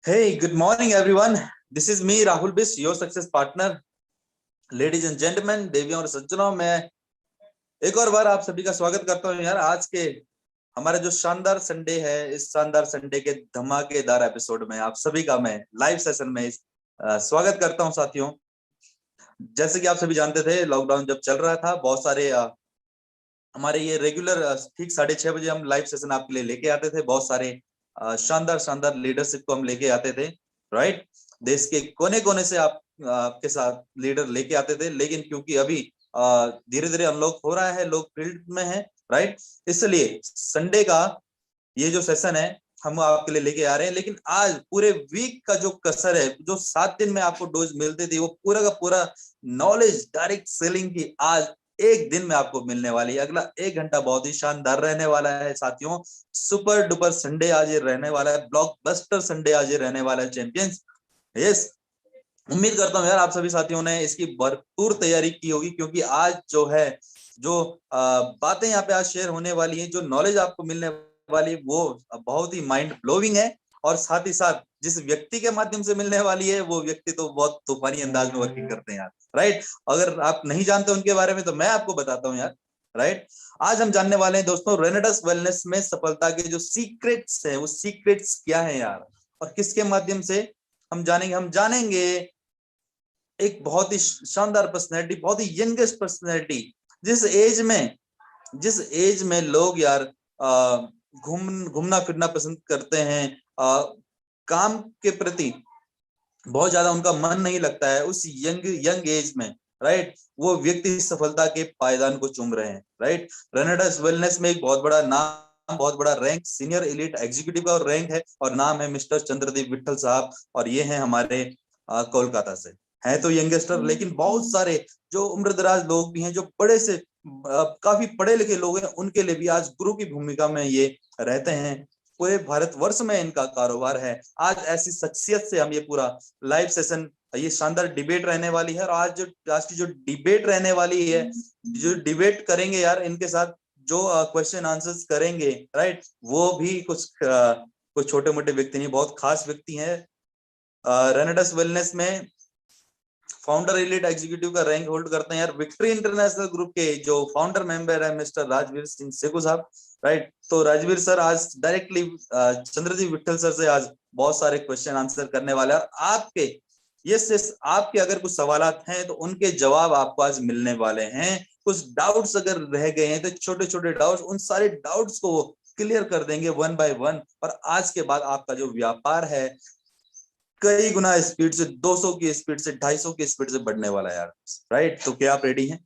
Hey, good morning, everyone. This is me, Rahul Bis, your success partner. Ladies and gentlemen, देवियों और सज्जनों, मैं एक और बार आप सभी का स्वागत करता हूं यार। आज के हमारे जो शानदार संडे है, इस शानदार संडे के धमाकेदार एपिसोड में आप सभी का मैं लाइव सेशन में स्वागत करता हूं साथियों। जैसे कि आप सभी जानते थे, लॉकडाउन जब चल रहा था, बहुत सारे हमारे ये रेगुलर ठीक 6:30 बजे हम लाइव सेशन आपके लिए लेके आते थे। बहुत सारे शानदार शानदार लीडरशिप को हम लेके आते थे, राइट। देश के कोने कोने से आपके साथ लीडर लेके आते थे, लेकिन क्योंकि अभी धीरे धीरे अनलॉक हो रहा है, लोग फील्ड में है, राइट। इसलिए संडे का ये जो सेशन है हम आपके लिए लेके आ रहे हैं। लेकिन आज पूरे वीक का जो कसर है, जो 7 दिन में आपको डोज मिलती थी, वो पूरा का पूरा नॉलेज डायरेक्ट सेलिंग की आज एक दिन में आपको मिलने वाली है। अगला 1 घंटा बहुत ही शानदार रहने वाला है साथियों। सुपर डुपर संडे आज ये रहने वाला है, ब्लॉकबस्टर संडे आज ये रहने वाला है चैंपियंस। यस, उम्मीद करता हूँ यार आप सभी साथियों ने इसकी भरपूर तैयारी की होगी, क्योंकि आज जो है, जो बातें यहाँ पे आज शेयर होने वाली है, जो नॉलेज आपको मिलने वाली है, वो बहुत ही माइंड ब्लोविंग है। और साथ ही साथ जिस व्यक्ति के माध्यम से मिलने वाली है, वो व्यक्ति तो बहुत तूफानी अंदाज में वर्किंग करते हैं यार, राइट। अगर आप नहीं जानते उनके बारे में तो मैं आपको बताता हूँ यार, राइट। आज हम जानने वाले हैं दोस्तों, रेनेडस वेलनेस में सफलता के जो सीक्रेट्स है, वो सीक्रेट्स क्या है यार, और किसके माध्यम से हम जानेंगे एक बहुत ही शानदार पर्सनैलिटी, बहुत ही यंगेस्ट पर्सनैलिटी। जिस एज में लोग यार घूमना फिरना पसंद करते हैं, काम के प्रति बहुत ज्यादा उनका मन नहीं लगता है, उस यंग एज में, राइट, वो व्यक्ति सफलता के पायदान को चूम रहे हैं, राइट। रेनेडस वेलनेस में एक बहुत बड़ा नाम, बहुत बड़ा रैंक, सीनियर एलिट एग्जीक्यूटिव का रैंक है, और नाम है मिस्टर चंद्रदीप विट्ठल साहब, और ये हैं हमारे कोलकाता से। हैं तो यंगस्टर, लेकिन बहुत सारे जो उम्रदराज लोग भी हैं, जो बड़े से काफी पढ़े लिखे लोग हैं, उनके लिए भी आज गुरु की भूमिका में ये रहते हैं। पूरे भारतवर्ष में इनका कारोबार है। आज ऐसी शख्सियत से हम ये पूरा लाइव सेशन, ये शानदार डिबेट रहने वाली है। और आज की जो डिबेट रहने वाली है, जो डिबेट करेंगे यार इनके साथ, जो क्वेश्चन आंसर्स करेंगे, राइट, वो भी कुछ छोटे मोटे व्यक्ति नहीं, बहुत खास व्यक्ति हैं। रेनेडस वेलनेस में फाउंडर एलिट एग्जीक्यूटिव का रैंक होल्ड करते हैं यार विक्ट्री इंटरनेशनल ग्रुप के जो फाउंडर मेंबर है मिस्टर राजवीर सिंह सेखू साहब, राइट। तो राजवीर सर आज डायरेक्टली चंद्रदीप विट्ठल सर से आज बहुत सारे क्वेश्चन आंसर करने वाले हैं। और आपके अगर कुछ सवालात हैं तो उनके जवाब आपको आज मिलने वाले हैं। कुछ डाउट्स अगर रह गए हैं तो छोटे छोटे डाउट्स, उन सारे डाउट्स को वो क्लियर कर देंगे वन बाय वन। और आज के बाद आपका जो व्यापार है, कई गुना स्पीड से, 200 की स्पीड से, 250 की स्पीड से बढ़ने वाला है यार, राइट। तो क्या आप रेडी हैं?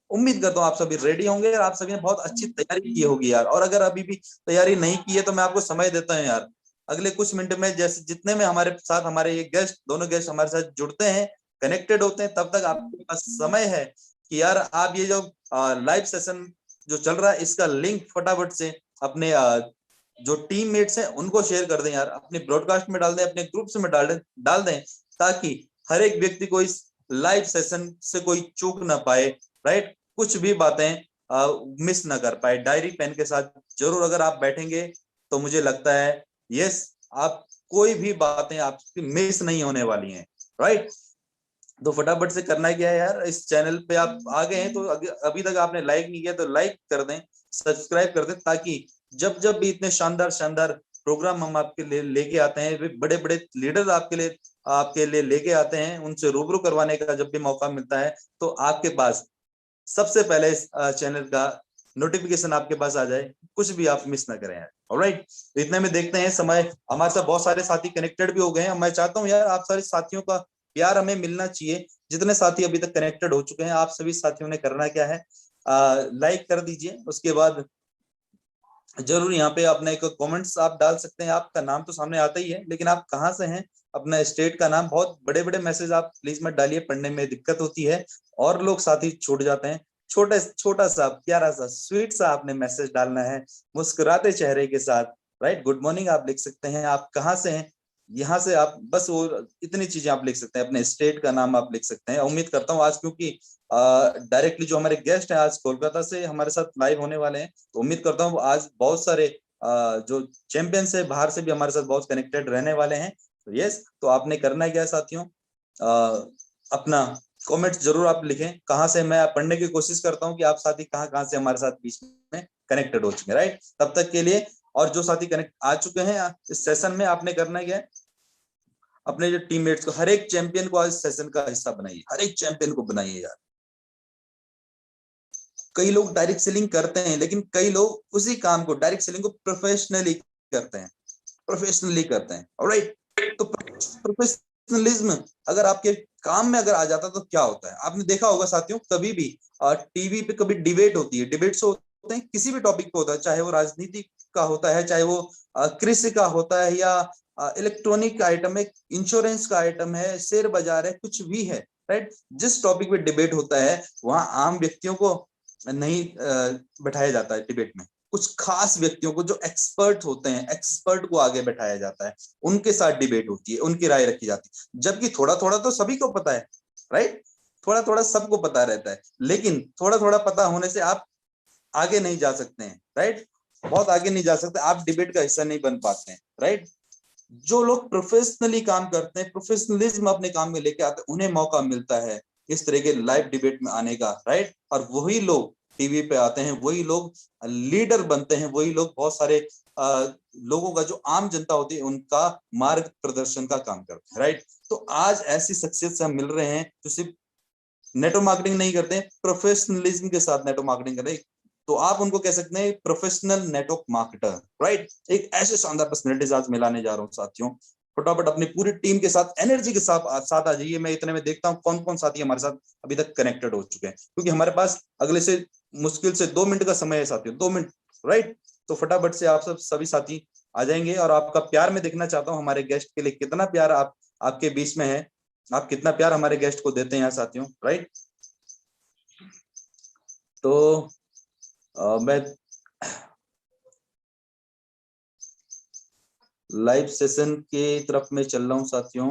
उम्मीद करता हूँ आप सभी रेडी होंगे और आप सभी ने बहुत अच्छी तैयारी की होगी यार। और अगर अभी भी तैयारी नहीं की है तो मैं आपको समय देता हूँ यार, अगले कुछ मिनट में, जैसे जितने में हमारे साथ हमारे ये गेस्ट, दोनों गेस्ट हमारे साथ जुड़ते हैं, कनेक्टेड होते हैं, तब तक आपके पास समय है कि यार आप ये जो लाइव सेशन जो चल रहा है, इसका लिंक फटाफट से अपने जो टीममेट्स हैं उनको शेयर कर दें यार, अपने ब्रॉडकास्ट में डाल दें, अपने ग्रुप्स में डाल दें, ताकि हर एक व्यक्ति को इस लाइव सेशन से कोई चूक ना पाए, राइट। कुछ भी बातें मिस ना कर पाए। डायरी पेन के साथ जरूर अगर आप बैठेंगे तो मुझे लगता है यस, आप कोई भी बातें आपकी मिस नहीं होने वाली हैं, राइट। तो फटाफट से करना क्या है यार, इस चैनल पे आप आ गए हैं तो अभी तक आपने लाइक नहीं किया तो लाइक कर दें, सब्सक्राइब कर दें, ताकि जब जब भी इतने शानदार शानदार प्रोग्राम हम आपके लिए लेके आते हैं, बड़े बड़े लीडर आपके लिए लेके आते हैं, उनसे रूबरू करवाने का जब भी मौका मिलता है, तो आपके पास सबसे पहले इस चैनल का नोटिफिकेशन आपके पास आ जाए, कुछ भी आप मिस ना करें यार। ऑलराइट, तो इतने में देखते हैं, समय हमारे साथ बहुत सारे साथी कनेक्टेड भी हो गए हैं। मैं चाहता हूं यार आप सारे साथियों का प्यार हमें मिलना चाहिए। जितने साथी अभी तक कनेक्टेड हो चुके हैं, आप सभी साथियों ने करना क्या है, लाइक कर दीजिए। उसके बाद जरूर यहाँ पे अपने एक कमेंट्स आप डाल सकते हैं। आपका नाम तो सामने आता ही है, लेकिन आप कहाँ से हैं, अपना स्टेट का नाम, बहुत बड़े बड़े मैसेज आप प्लीज मत डालिए, पढ़ने में दिक्कत होती है और लोग साथी छूट जाते हैं। छोटा सा प्यारा सा स्वीट सा आपने मैसेज डालना है, मुस्कुराते चेहरे के साथ, राइट। गुड मॉर्निंग आप लिख सकते हैं, आप कहाँ से हैं, यहाँ से आप बस वो इतनी चीजें आप लिख सकते हैं, अपने स्टेट का नाम आप लिख सकते हैं। उम्मीद करता हूँ आज, क्योंकि डायरेक्टली जो हमारे गेस्ट हैं आज कोलकाता से हमारे साथ लाइव होने वाले हैं, तो उम्मीद करता हूँ आज बहुत सारे जो चैंपियंस है बाहर से भी हमारे साथ बहुत कनेक्टेड रहने वाले हैं। यस, तो आपने करना क्या है साथियों, अपना कमेंट जरूर आप लिखें कहां से, मैं पढ़ने की कोशिश करता हूं कि आप साथी कहां कहां से हमारे साथ बीच में कनेक्टेड हो चुके हैं, राइट। तब तक के लिए, और जो साथी कनेक्ट आ चुके हैं इस सेशन में, आपने करना क्या है, अपने जो टीममेट्स को, हर एक चैंपियन को आज सेशन का हिस्सा बनाइए, हर एक चैंपियन को बनाइए यार। कई लोग डायरेक्ट सेलिंग करते हैं, लेकिन कई लोग उसी काम को, डायरेक्ट सेलिंग को प्रोफेशनली करते हैं, प्रोफेशनली करते हैं, ऑलराइट। तो प्रोफेशनलिज्म अगर आपके काम में अगर आ जाता तो क्या होता है, आपने देखा होगा साथियों, कभी भी टीवी पे कभी डिबेट होती है, डिबेट्स होते हैं किसी भी टॉपिक पे होता है, चाहे वो राजनीति का होता है, चाहे वो कृषि का होता है, या इलेक्ट्रॉनिक आइटम है, इंश्योरेंस का आइटम है, शेयर बाजार है, कुछ भी है, राइट। जिस टॉपिक पे डिबेट होता है वहां आम व्यक्तियों को नहीं बैठाया जाता है डिबेट में, कुछ खास व्यक्तियों को जो एक्सपर्ट होते हैं, एक्सपर्ट को आगे बैठाया जाता है, उनके साथ डिबेट होती है, उनकी राय रखी जाती है। जबकि थोड़ा थोड़ा तो सभी को पता है, राइट, थोड़ा थोड़ा सबको पता रहता है, लेकिन थोड़ा थोड़ा पता होने से आप आगे नहीं जा सकते हैं, राइट, बहुत आगे नहीं जा सकते, आप डिबेट का हिस्सा नहीं बन पाते हैं, राइट। जो लोग प्रोफेशनली काम करते हैं, प्रोफेशनलिज्म अपने काम में लेके आते हैं, उन्हें मौका मिलता है इस तरह के लाइव डिबेट में आने का, राइट। और वही लोग टीवी पे आते हैं, वही लोग लीडर बनते हैं, वही लोग बहुत सारे लोगों का, जो आम जनता होती है उनका मार्ग प्रदर्शन का काम करते हैं, राइट। तो आज ऐसी शख्सियत से हम मिल रहे हैं जो सिर्फ नेटवर्क मार्केटिंग नहीं करते, प्रोफेशनलिज्म के साथ नेटवर्क मार्केटिंग करते हैं। तो आप उनको कह सकते हैं प्रोफेशनल नेटवर्क मार्केटर, राइट। एक ऐसे शानदार पर्सनैलिटीज आज मिलाने जा रहा हूँ साथियों, फटाफट अपनी पूरी टीम के साथ एनर्जी के साथ आ जाइए। मैं इतने में देखता हूँ कौन कौन साथी हमारे साथ अभी तक कनेक्टेड हो चुके हैं, क्योंकि हमारे पास अगले से मुश्किल से 2 मिनट का समय है साथियों, 2 मिनट, राइट। तो फटाफट से आप सब सभी साथी आ जाएंगे, और आपका प्यार मैं देखना चाहता हूँ हमारे गेस्ट के लिए, कितना प्यार आप आपके बीच में है, आप कितना प्यार हमारे गेस्ट को देते हैं यहाँ साथियों, राइट। तो मैं लाइव सेशन के तरफ में चल रहा हूँ साथियों।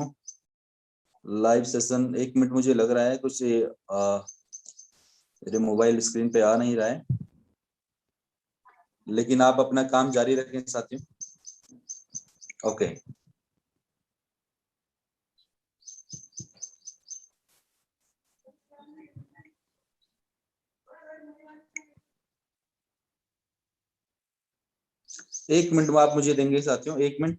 लाइव सेशन 1 मिनट मुझे लग रहा है कुछ मेरे मोबाइल स्क्रीन पे आ नहीं रहा है, लेकिन आप अपना काम जारी रखें साथियों। ओके, एक मिनट में आप मुझे देंगे साथियों, 1 मिनट।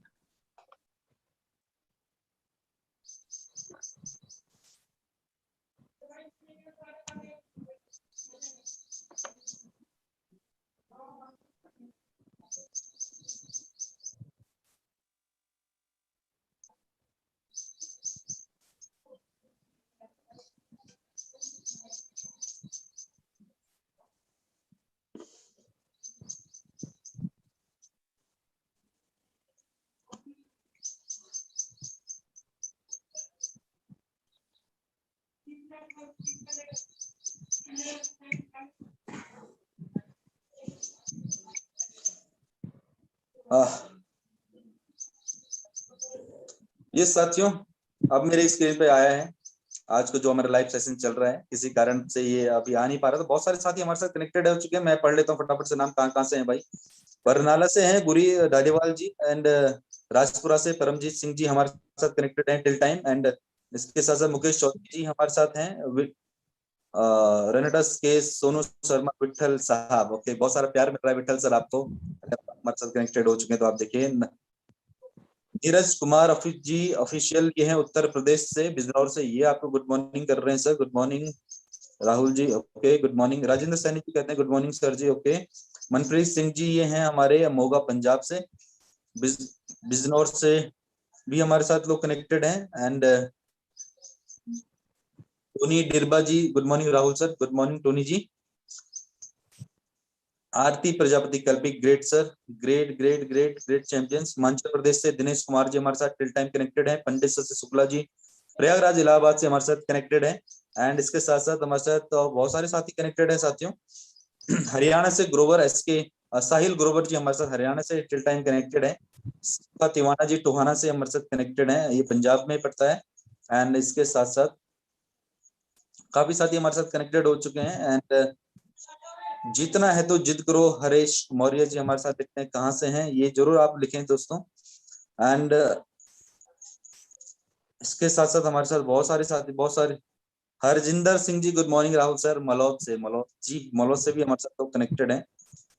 ये साथियों अब मेरे स्क्रीन पे आया है, आज को जो हमारा लाइव सेशन चल रहा है, किसी कारण से ये अभी आ नहीं पा रहा, तो बहुत सारे साथी हमारे साथ कनेक्टेड हो चुके हैं। मैं पढ़ लेता हूँ फटाफट से नाम, कहाँ कहाँ से हैं भाई। बरनाला से हैं गुरी डालीवाल जी, एंड राजपुरा से परमजीत सिंह जी हमारे साथ कनेक्टेड हैं टिल टाइम, एंड इसके साथ साथ मुकेश चौधरी जी हमारे साथ हैं, रेनेटस के सोनू शर्मा, विठल साहब, ओके, बहुत सारा प्यार मिल रहा है विठल सर आपको, अगर आप हमारे साथ कनेक्टेड हो चुके हैं तो आप देखिए। नीरज कुमार ऑफिस जी ऑफिशियल, ये हैं उत्तर प्रदेश से, बिजनौर से, ये आपको गुड मॉर्निंग कर रहे हैं sir, good morning. Rahul ji okay, good morning. Rajendra Saini ji कहते हैं good morning sir ji, okay. Manpreet Singh ji ये हैं हमारे मोगा पंजाब से, बिजनौर से भी हमारे साथ लोग कनेक्टेड हैं, एंड टोनी डिरबा ji, good morning Rahul sir, good morning Tony ji. Aarti Prajapati Kalpi, great sir, great great great great champions. Himachal Pradesh से दिनेश कुमार जी हमारे साथ टिल टाइम कनेक्टेड है। पंडित सत्य शुक्ला जी प्रयागराज इलाहाबाद से हमारे साथ कनेक्टेड है, एंड इसके साथ साथ हमारे साथ बहुत सारे साथी कनेक्टेड है साथियों। हरियाणा से ग्रोवर एसके, साहिल ग्रोवर जी हमारे साथ हरियाणा से टिल टाइम कनेक्टेड है। तिवाना जी टोहाना से हमारे साथ कनेक्टेड है, ये पंजाब में पड़ता है, एंड इसके साथ साथ काफी साथी हमारे साथ कनेक्टेड हो चुके हैं। एंड जीतना है तो जिद करो, हरेश मौर्य जी हमारे साथ लिखते हैं, कहाँ से हैं ये जरूर आप लिखें दोस्तों। एंड इसके साथ साथ हमारे साथ बहुत सारे साथी, बहुत सारे, Harjinder Singh ji good morning. Rahul sir मलौद से, मलौद जी, मलौद से भी हमारे साथ लोग कनेक्टेड हैं।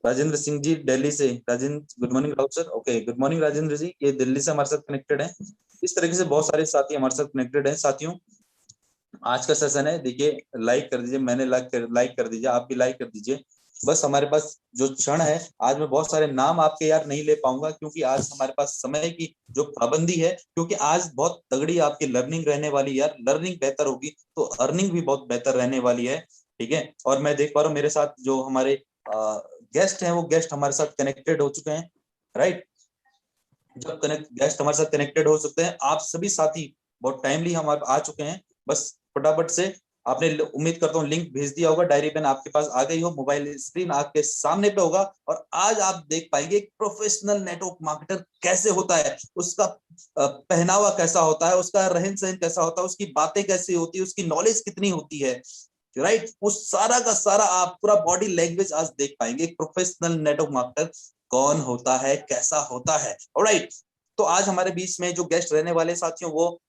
राजेंद्र सिंह जी दिल्ली से, Rajendra good morning Rahul sir, okay good morning Rajendra ji, ये दिल्ली से हमारे साथ कनेक्टेड हैं। इस तरीके से बहुत सारे साथी हमारे साथ कनेक्टेड हैं। साथियों आज का सेशन है, देखिए लाइक कर दीजिए, मैंने लाइक कर दीजिए, आप भी लाइक कर दीजिए। बस हमारे पास जो क्षण है, आज मैं बहुत सारे नाम आपके यार नहीं ले पाऊंगा, क्योंकि आज हमारे पास समय की जो पाबंदी है, क्योंकि आज बहुत तगड़ी आपकी लर्निंग रहने वाली यार, लर्निंग बेहतर होगी तो अर्निंग भी बहुत बेहतर रहने वाली है। ठीक है, और मैं देख पा रहा हूँ मेरे साथ जो हमारे गेस्ट हैं, वो गेस्ट हमारे साथ कनेक्टेड हो चुके हैं, राइट। जब कनेक्ट गेस्ट हमारे साथ कनेक्टेड हो सकते हैं, आप सभी साथी बहुत टाइमली हम आ चुके हैं। बस फटाफट से आपने, उम्मीद करता हूँ लिंक भेज दिया होगा, डायरी पेन आपके पास आ गई हो, मोबाइल स्क्रीन आपके सामने पे होगा, और आज आप देख पाएंगे प्रोफेशनल नेटवर्क मार्केटर कैसे होता है, उसका पहनावा कैसा होता है, उसका रहन सहन कैसा होता है, उसकी बातें कैसी होती है, उसकी नॉलेज कितनी होती है, राइट। उस सारा का सारा आप पूरा बॉडी लैंग्वेज आज देख पाएंगे, प्रोफेशनल नेटवर्क मार्केटर कौन होता है, कैसा होता है, ऑलराइट। तो आज हमारे बीच में जो गेस्ट रहने वाले साथियों, वो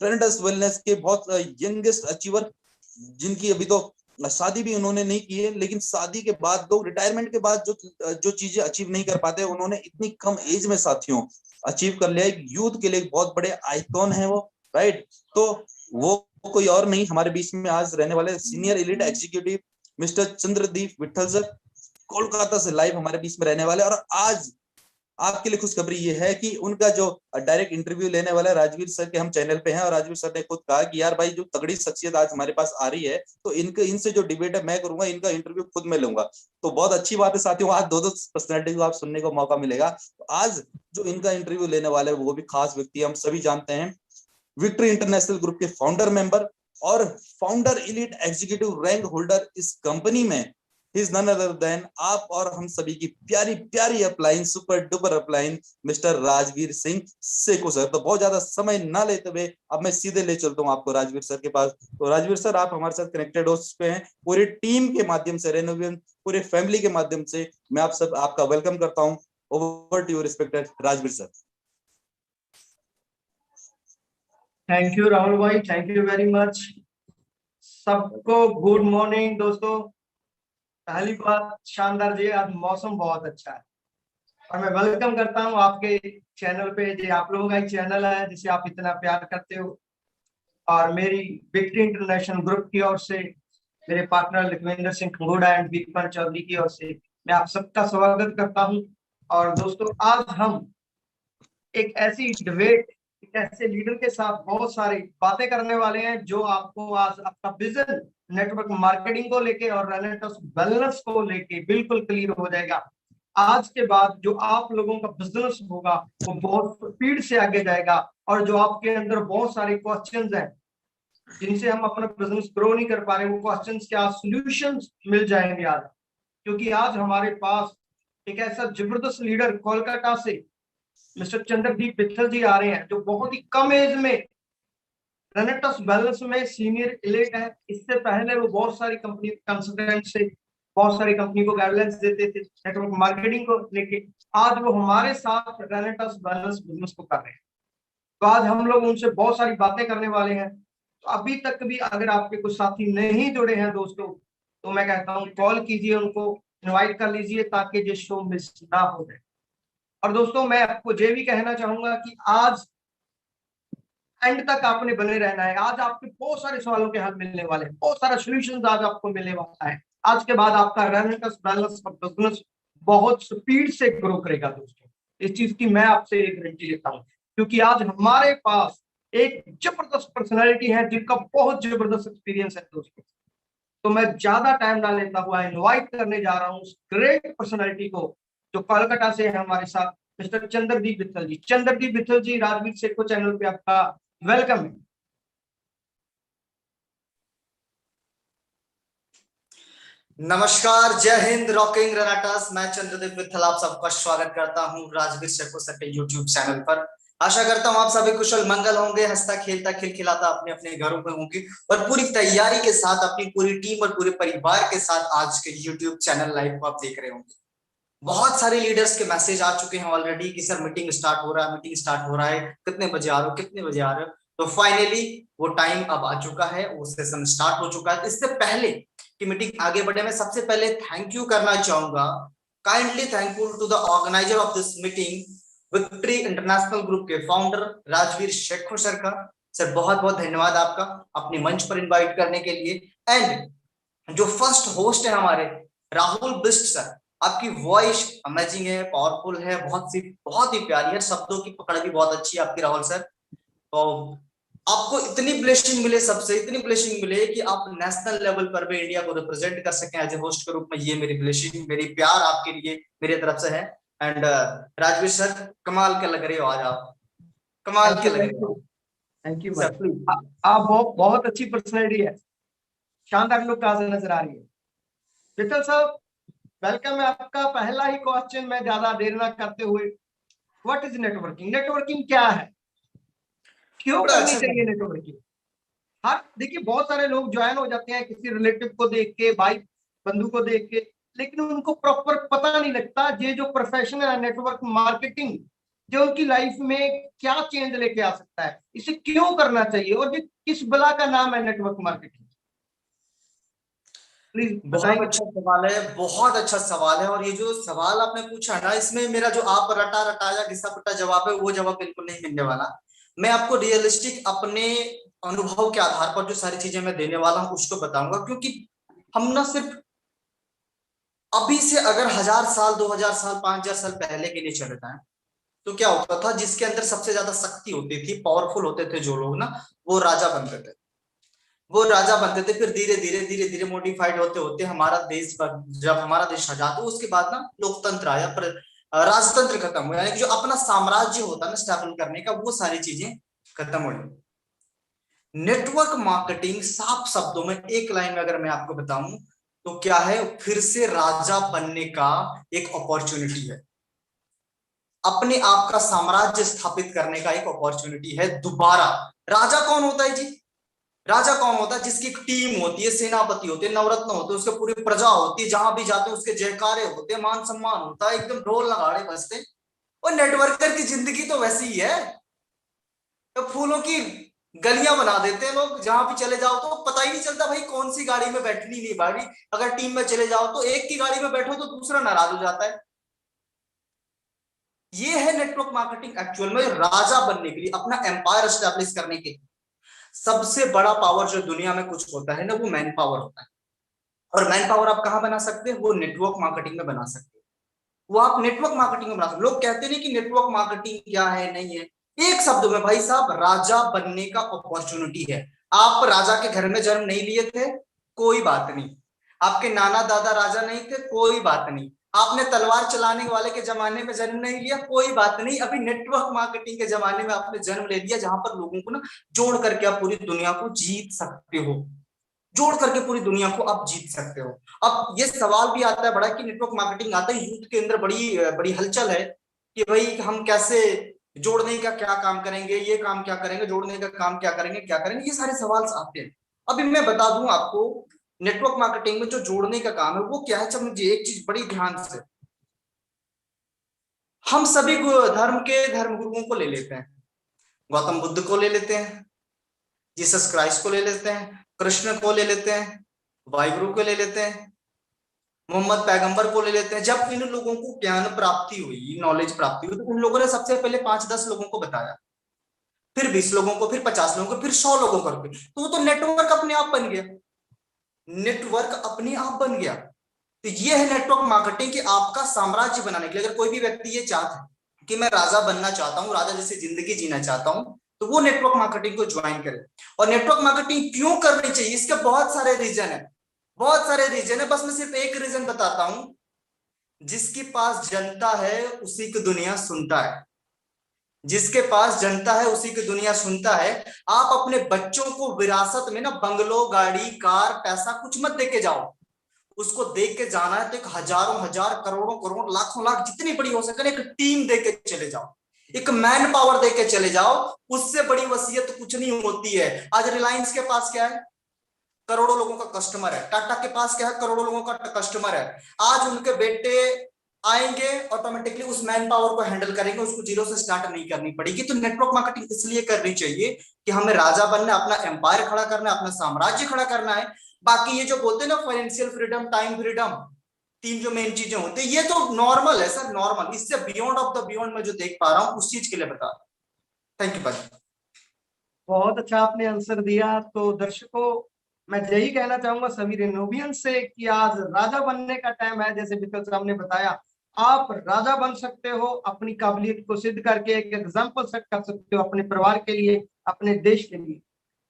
ट्रेंडस वेलनेस के बहुत यंगेस्ट अचीवर, जिनकी अभी तो शादी भी उन्होंने नहीं की है, लेकिन शादी के बाद लोग रिटायरमेंट के बाद जो जो चीजें अचीव नहीं कर पाते, उन्होंने इतनी कम एज में साथियों अचीव कर लिया। एक यूथ के लिए बहुत बड़े आइकॉन है वो, राइट। तो वो कोई और नहीं, हमारे बीच में आज रहने वाले senior elite executive mister Chandradeep Vitthal sir, Kolkata से लाइव हमारे बीच में रहने वाले। और आज आपके लिए खुशखबरी ये है कि उनका जो डायरेक्ट इंटरव्यू लेने वाला राजवीर सर के हम चैनल पे हैं, और राजवीर सर ने खुद कहा कि यार भाई जो तगड़ी शख्सियत आज हमारे पास आ रही है, तो इनके इनसे जो डिबेट है मैं करूंगा, इनका इंटरव्यू खुद मैं लूंगा। तो बहुत अच्छी बात है साथियों, आज दो दो पर्सनैलिटी को आप सुनने को मौका मिलेगा। तो आज जो इनका इंटरव्यू लेने वाले वो भी खास व्यक्ति, हम सभी जानते हैं, विक्ट्री इंटरनेशनल ग्रुप के फाउंडर मेंबर और founder elite executive rank holder इस कंपनी में, इज नन अदर देन आप और हम सभी की प्यारी प्यारी upline, super duper upline, mister Rajveer Singh Seiko sir. तो बहुत ज्यादा समय ना लेते हुए अब मैं सीधे ले चलता हूँ आपको राजवीर सर के पास। तो राजवीर सर, आप हमारे साथ कनेक्टेड हो चुके हैं, पूरी टीम के माध्यम से, रेनोवेशन पूरे फैमिली के माध्यम से मैं आप सब आपका वेलकम करता हूँ। Over to your respected Rajveer sir. Thank you Rahul भाई, थैंक यू वेरी मच। सबको गुड मॉर्निंग दोस्तों। पहली बात शानदार जी, आज मौसम बहुत अच्छा है और मैं वेलकम करता हूं आपके चैनल पे, जो आप लोगों का एक चैनल है जिसे आप इतना प्यार करते हो, और मेरी विक्ट्री इंटरनेशनल ग्रुप की ओर से, मेरे पार्टनर लखविंदर सिंह खंगोड़ा एंड विपिन चौधरी की ओर से मैं आप सबका स्वागत करता हूं। और दोस्तों, आज हम एक ऐसी डिबेट, एक ऐसे लीडर के साथ बहुत सारी बातें करने वाले हैं जो आपको आज आपका विजन नेटवर्क मार्केटिंग को लेके और रेलेवेंस वेलनेस को लेके बिल्कुल क्लियर हो जाएगा। आज के बाद जो आप लोगों का बिजनेस होगा वो बहुत स्पीड से आगे जाएगा, और जो आपके अंदर बहुत सारे क्वेश्चंस हैं जिनसे हम अपना बिजनेस ग्रो नहीं कर पा रहे, वो क्वेश्चंस के आज सॉल्यूशंस मिल जाएंगे आज, क्योंकि आज हमारे पास एक ऐसा जबरदस्त लीडर कोलकाता से मिस्टर चंद्रदीप विट्ठल जी आ रहे हैं, जो बहुत ही कम एज में रेनेटस बैलेंस में सीनियर एलिट है। इससे पहले वो बहुत सारी कंपनी कंसल्टेंट से बहुत सारी कंपनी को गाइडलाइंस देते थे नेटवर्क मार्केटिंग को लेके। आज वो हमारे साथ रेनेटस बैलेंस बिजनेस को कर रहे हैं, तो आज हम लोग उनसे बहुत सारी बातें करने वाले हैं। तो अभी तक भी अगर आपके कुछ साथी नहीं जुड़े हैं दोस्तों, तो मैं कहता हूँ कॉल कीजिए, उनको इनवाइट कर लीजिए ताकि ये शो मिस ना हो जाए। और दोस्तों, मैं आपको ये भी कहना चाहूंगा कि आज एंड तक आपने बने रहना है। आज आपके बहुत सारे सवालों के हल मिलने वाले हैं, बहुत सारा सोल्यूशन आज आपको मिलने वाला है। आज के बाद आपका रेनेटस बैलेंस का बिजनेस बहुत स्पीड से ग्रो करेगा दोस्तों, इस चीज की मैं आपसे एक गारंटी लेता हूँ, क्योंकि आज हमारे पास एक जबरदस्त पर्सनैलिटी है जिनका बहुत जबरदस्त एक्सपीरियंस है दोस्तों। तो मैं ज्यादा टाइम ना लेता हुआ इनवाइट करने जा रहा हूँ उस ग्रेट पर्सनैलिटी को जो कोलकाता से है हमारे साथ, मिस्टर चंद्रदीप विट्ठल जी। चंद्रदीप विट्ठल जी, राजवीर सेको चैनल पे आपका वेलकम है। नमस्कार, जय हिंद, रॉकिंग रनाटास। मैं चंद्रदीप विट्ठल आप सबका स्वागत करता हूं राजवीर सेको सर के यूट्यूब चैनल पर। आशा करता हूं आप सभी कुशल मंगल होंगे, हंसता खेलता खिलखिलाता अपने अपने घरों में होंगे, और पूरी तैयारी के साथ अपनी पूरी टीम और पूरे परिवार के साथ आज के यूट्यूब चैनल लाइव को आप देख रहे होंगे। बहुत सारे लीडर्स के मैसेज आ चुके हैं ऑलरेडी कि सर मीटिंग स्टार्ट हो रहा है, मीटिंग स्टार्ट हो रहा है, कितने बजे आ रहे हो, कितने बजे आ रहे हो। तो फाइनली वो टाइम अब आ चुका है, वो सेशन स्टार्ट हो चुका है। इससे पहले कि मीटिंग आगे बढ़े, मैं सबसे पहले थैंक यू करना चाहूंगा, kindly thankful to the organiser of this meeting, victory international group के फाउंडर राजवीर शेखर सर का। सर बहुत बहुत धन्यवाद आपका अपने मंच पर इनवाइट करने के लिए। एंड जो फर्स्ट होस्ट है हमारे राहुल बिस्ट सर, आपकी वॉइस अमेजिंग है, पावरफुल है, बहुत ही प्यारी है, शब्दों की पकड़ भी बहुत अच्छी है आपकी राहुल सर। तो आपको इतनी ब्लेसिंग मिले, सबसे इतनी ब्लेसिंग मिले कि आप नेशनल लेवल पर भी इंडिया को रिप्रेजेंट कर सकें एज ए होस्ट के रूप में, ये मेरी ब्लेसिंग, मेरी प्यार आपके लिए मेरी तरफ से है। एंड राजवीर सर कमाल के लग रहे हो आज आप, कमाल के लग रहे हो। थैंक यू सर भाई, आप बहुत अच्छी पर्सनैलिटी है, शानदार लुक आज नजर आ रही है। विठल साहब वेलकम है आपका। पहला ही क्वेश्चन मैं ज्यादा देर ना करते हुए, व्हाट इज नेटवर्किंग? नेटवर्किंग क्या है, क्यों करनी चाहिए नेटवर्किंग? हाँ देखिए, बहुत सारे लोग ज्वाइन हो जाते हैं किसी रिलेटिव को देख के, भाई बंधु को देख के, लेकिन उनको प्रॉपर पता नहीं लगता ये जो प्रोफेशन है नेटवर्क मार्केटिंग, जो उनकी लाइफ में क्या चेंज लेके आ सकता है, इसे क्यों करना चाहिए, और ये किस बला का नाम है नेटवर्क मार्केटिंग? प्लीज बहुत अच्छा सवाल है, बहुत अच्छा सवाल है। और ये जो सवाल आपने पूछा ना, इसमें मेरा जो आप रटा रटाया घिसा पिटा जवाब है, वो जवाब बिल्कुल नहीं मिलने वाला। मैं आपको रियलिस्टिक अपने अनुभव के आधार पर जो सारी चीजें मैं देने वाला हूँ उसको बताऊंगा। क्योंकि हम ना सिर्फ अभी से अगर 1000 साल, 2000 साल, 5000 साल पहले के लिए चले जाएं, तो क्या होता था, जिसके अंदर सबसे ज्यादा शक्ति होती थी, पावरफुल होते थे जो लोग ना, वो राजा बनते थे। वो राजा बनते थे, फिर धीरे धीरे धीरे धीरे मोडिफाइड होते होते हमारा देश, जब हमारा देश आजाद हुआ उसके बाद ना लोकतंत्र आया, पर राजतंत्र खत्म हुआ, यानी कि जो अपना साम्राज्य होता है ना स्टैबल करने का, वो सारी चीजें खत्म हो गई। नेटवर्क मार्केटिंग साफ शब्दों में एक लाइन में अगर मैं आपको बताऊं तो क्या है, फिर से राजा बनने का एक अपॉर्चुनिटी है, अपने आप का साम्राज्य स्थापित करने का एक अपॉर्चुनिटी है दोबारा। राजा कौन होता है जी? राजा कौन होता है? जिसकी एक टीम होती है, सेनापति होते हैं, नवरत्न होते हैं, उसके पूरी प्रजा होती है, जहां भी जाते हैं उसके जयकारे होते हैं, मान सम्मान होता है, एकदम ढोल नगाड़े बजते। और नेटवर्कर की जिंदगी तो वैसी ही है, तो फूलों की गलियां बना देते हैं लोग, जहां भी चले जाओ तो पता ही नहीं चलता भाई कौन सी गाड़ी में बैठनी नहीं भाई। अगर टीम में चले जाओ तो एक की गाड़ी में बैठो तो दूसरा नाराज हो जाता है। ये है नेटवर्क मार्केटिंग एक्चुअल में। राजा बनने के लिए, अपना एम्पायर एस्टेब्लिश करने के लिए सबसे बड़ा पावर जो दुनिया में कुछ होता है ना, वो मैन पावर होता है। और मैन पावर आप कहां बना सकते हैं? वो नेटवर्क मार्केटिंग में बना सकते हैं। वो आप नेटवर्क मार्केटिंग में बना सकते। लोग कहते नहीं कि नेटवर्क मार्केटिंग क्या है, नहीं है। एक शब्द में भाई साहब, राजा बनने का अपॉर्चुनिटी है। आप राजा के घर में जन्म नहीं लिए थे, कोई बात नहीं। आपके नाना दादा राजा नहीं थे, कोई बात नहीं। आपने तलवार चलाने वाले के जमाने में जन्म नहीं लिया, कोई बात नहीं। अभी नेटवर्क मार्केटिंग के जमाने में आपने जन्म ले लिया, जहां पर लोगों को ना जोड़ करके आप पूरी दुनिया को जीत सकते हो, जोड़ करके पूरी दुनिया को आप जीत सकते हो। अब ये सवाल भी आता है बड़ा कि नेटवर्क मार्केटिंग आता है, यूथ के अंदर बड़ी बड़ी हलचल है कि भाई हम कैसे जोड़ने का क्या काम करेंगे, ये काम क्या करेंगे, जोड़ने का काम क्या करेंगे, क्या करेंगे, ये सारे सवाल आते हैं। अभी मैं बता दूं आपको, नेटवर्क मार्केटिंग में जो जोड़ने का काम है वो क्या है। समझिए एक चीज बड़ी ध्यान से, हम सभी धर्म के धर्म गुरुओं को ले लेते हैं, गौतम बुद्ध को ले लेते हैं, जीसस क्राइस्ट को ले लेते हैं, कृष्ण को ले लेते हैं, वाहिगुरु को ले लेते हैं, मोहम्मद पैगंबर को ले लेते हैं। जब इन लोगों को ज्ञान प्राप्ति हुई, नॉलेज प्राप्ति हुई, तो उन लोगों ने सबसे पहले 5-10 लोगों को बताया, फिर 20 लोगों को, फिर 50 लोगों को, फिर 100 लोगों को, तो वो तो नेटवर्क अपने आप बन गया। नेटवर्क अपने आप बन गया। तो ये है नेटवर्क मार्केटिंग कि आपका साम्राज्य बनाने के लिए, अगर कोई भी व्यक्ति ये चाहता है कि मैं राजा बनना चाहता हूँ, राजा जैसी जिंदगी जीना चाहता हूँ, तो वो नेटवर्क मार्केटिंग को ज्वाइन करे। और नेटवर्क मार्केटिंग क्यों करनी चाहिए, इसके बहुत सारे रीजन है, बहुत सारे रीजन है। बस मैं सिर्फ एक रीजन बताता हूं, जिसके पास जनता है उसी की दुनिया सुनता है, जिसके पास जनता है उसी की दुनिया सुनता है। आप अपने बच्चों को विरासत में ना बंगलो, गाड़ी, कार, पैसा कुछ मत देके जाओ, उसको देख के जाना है तो एक हजारों हजार, करोड़ों करोड़, लाखों लाख, जितनी बड़ी हो सके एक टीम देके चले जाओ, एक मैन पावर देके चले जाओ। उससे बड़ी वसीयत कुछ नहीं होती है। आज रिलायंस के पास क्या है? करोड़ों लोगों का कस्टमर है। टाटा के पास क्या है? करोड़ों लोगों का कस्टमर है। आज उनके बेटे आएंगे, ऑटोमेटिकली उस मैन पावर को हैंडल करेंगे, उसको जीरो से स्टार्ट नहीं करनी पड़ेगी। तो नेटवर्क मार्केटिंग इसलिए करनी चाहिए कि हमें राजा बनना है, अपना एम्पायर खड़ा करना है, अपना साम्राज्य खड़ा करना है। बाकी ये जो बोलते हैं ना फाइनेंशियल फ्रीडम, टाइम फ्रीडम, तीन जो मेन चीजें होती है, ये तो नॉर्मल है सर, नॉर्मल। इससे बियॉन्ड ऑफ द बियॉन्ड मैं जो देख पा रहा हूँ उस चीज के लिए बता रहा हूँ। थैंक यू भाई। बहुत अच्छा आपने आंसर दिया। तो दर्शकों, मैं यही कहना चाहूंगा सभी रेनोवियन से कि आज राजा बनने का टाइम है। जैसे विकल साहब ने बताया, आप राजा बन सकते हो, अपनी काबिलियत को सिद्ध करके एक एग्जाम्पल सेट कर सकते हो अपने परिवार के लिए, अपने देश के लिए।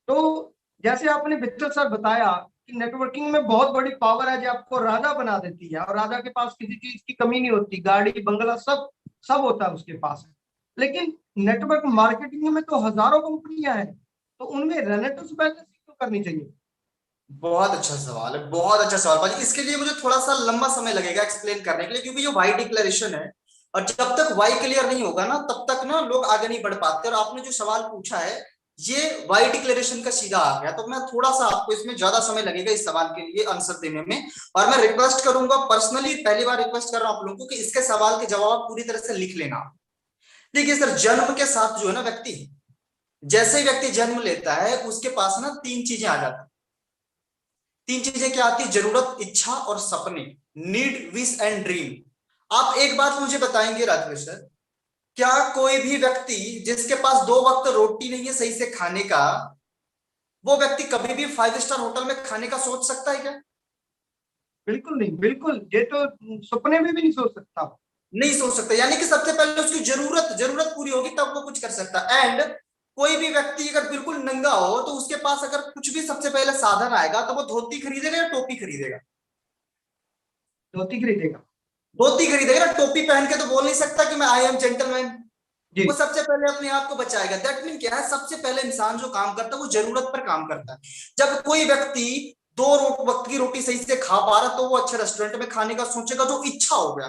तो जैसे आपने विकल सर बताया कि नेटवर्किंग में बहुत बड़ी पावर है जो आपको राजा बना देती है, और राजा के पास किसी चीज की कमी नहीं होती, गाड़ी बंगला सब सब होता है उसके पास। लेकिन नेटवर्क मार्केटिंग में तो हजारों कंपनियां हैं, तो उनमें रेनेटिव बैलेंसिंग क्यों करनी चाहिए? बहुत अच्छा सवाल है, बहुत अच्छा सवाल भाई। इसके लिए मुझे थोड़ा सा लंबा समय लगेगा एक्सप्लेन करने के लिए, क्योंकि ये वाई डिक्लेरेशन है, और जब तक वाई क्लियर नहीं होगा ना तब तक ना लोग आगे नहीं बढ़ पाते। और आपने जो सवाल पूछा है ये वाई डिक्लेरेशन का सीधा आ गया, तो मैं थोड़ा सा आपको इसमें ज्यादा समय लगेगा इस सवाल के लिए आंसर देने में। और मैं रिक्वेस्ट करूंगा, पर्सनली पहली बार रिक्वेस्ट कर रहा हूं आप लोगों को, कि इसके सवाल के जवाब पूरी तरह से लिख लेना। देखिए सर, जन्म के साथ जो है ना व्यक्ति, जैसे ही व्यक्ति जन्म लेता है उसके पास ना तीन चीजें आ जाती हैं। तीन चीजें क्या आती है? जरूरत, इच्छा और सपने, नीड, विश एंड ड्रीम। आप एक बात मुझे बताएंगे राजवीर सर, क्या कोई भी व्यक्ति जिसके पास दो वक्त रोटी नहीं है सही से खाने का, वो व्यक्ति कभी भी 5 स्टार होटल में खाने का सोच सकता है क्या? बिल्कुल नहीं, बिल्कुल। ये तो सपने में भी नहीं सोच सकता। नहीं सोच सकता। यानी कि सबसे पहले उसकी जरूरत जरूरत पूरी होगी तब वो कुछ कर सकता है। एंड कोई भी व्यक्ति अगर बिल्कुल नंगा हो तो उसके पास अगर कुछ भी सबसे पहले साधन आएगा तो वो धोती खरीदेगा या टोपी खरीदेगा? धोती खरीदेगा। धोती खरीदेगा ना। टोपी पहन के तो बोल नहीं सकता कि मैं आई एम जेंटलमैन। जी। वो सबसे पहले अपने आप को बचाएगा। दैट मीन क्या है? सबसे पहले इंसान जो काम करता है वो जरूरत पर काम करता है। जब कोई व्यक्ति वक्त की रोटी सही से खा पा रहा तो वो अच्छे रेस्टोरेंट में खाने का सोचेगा, जो इच्छा हो गया।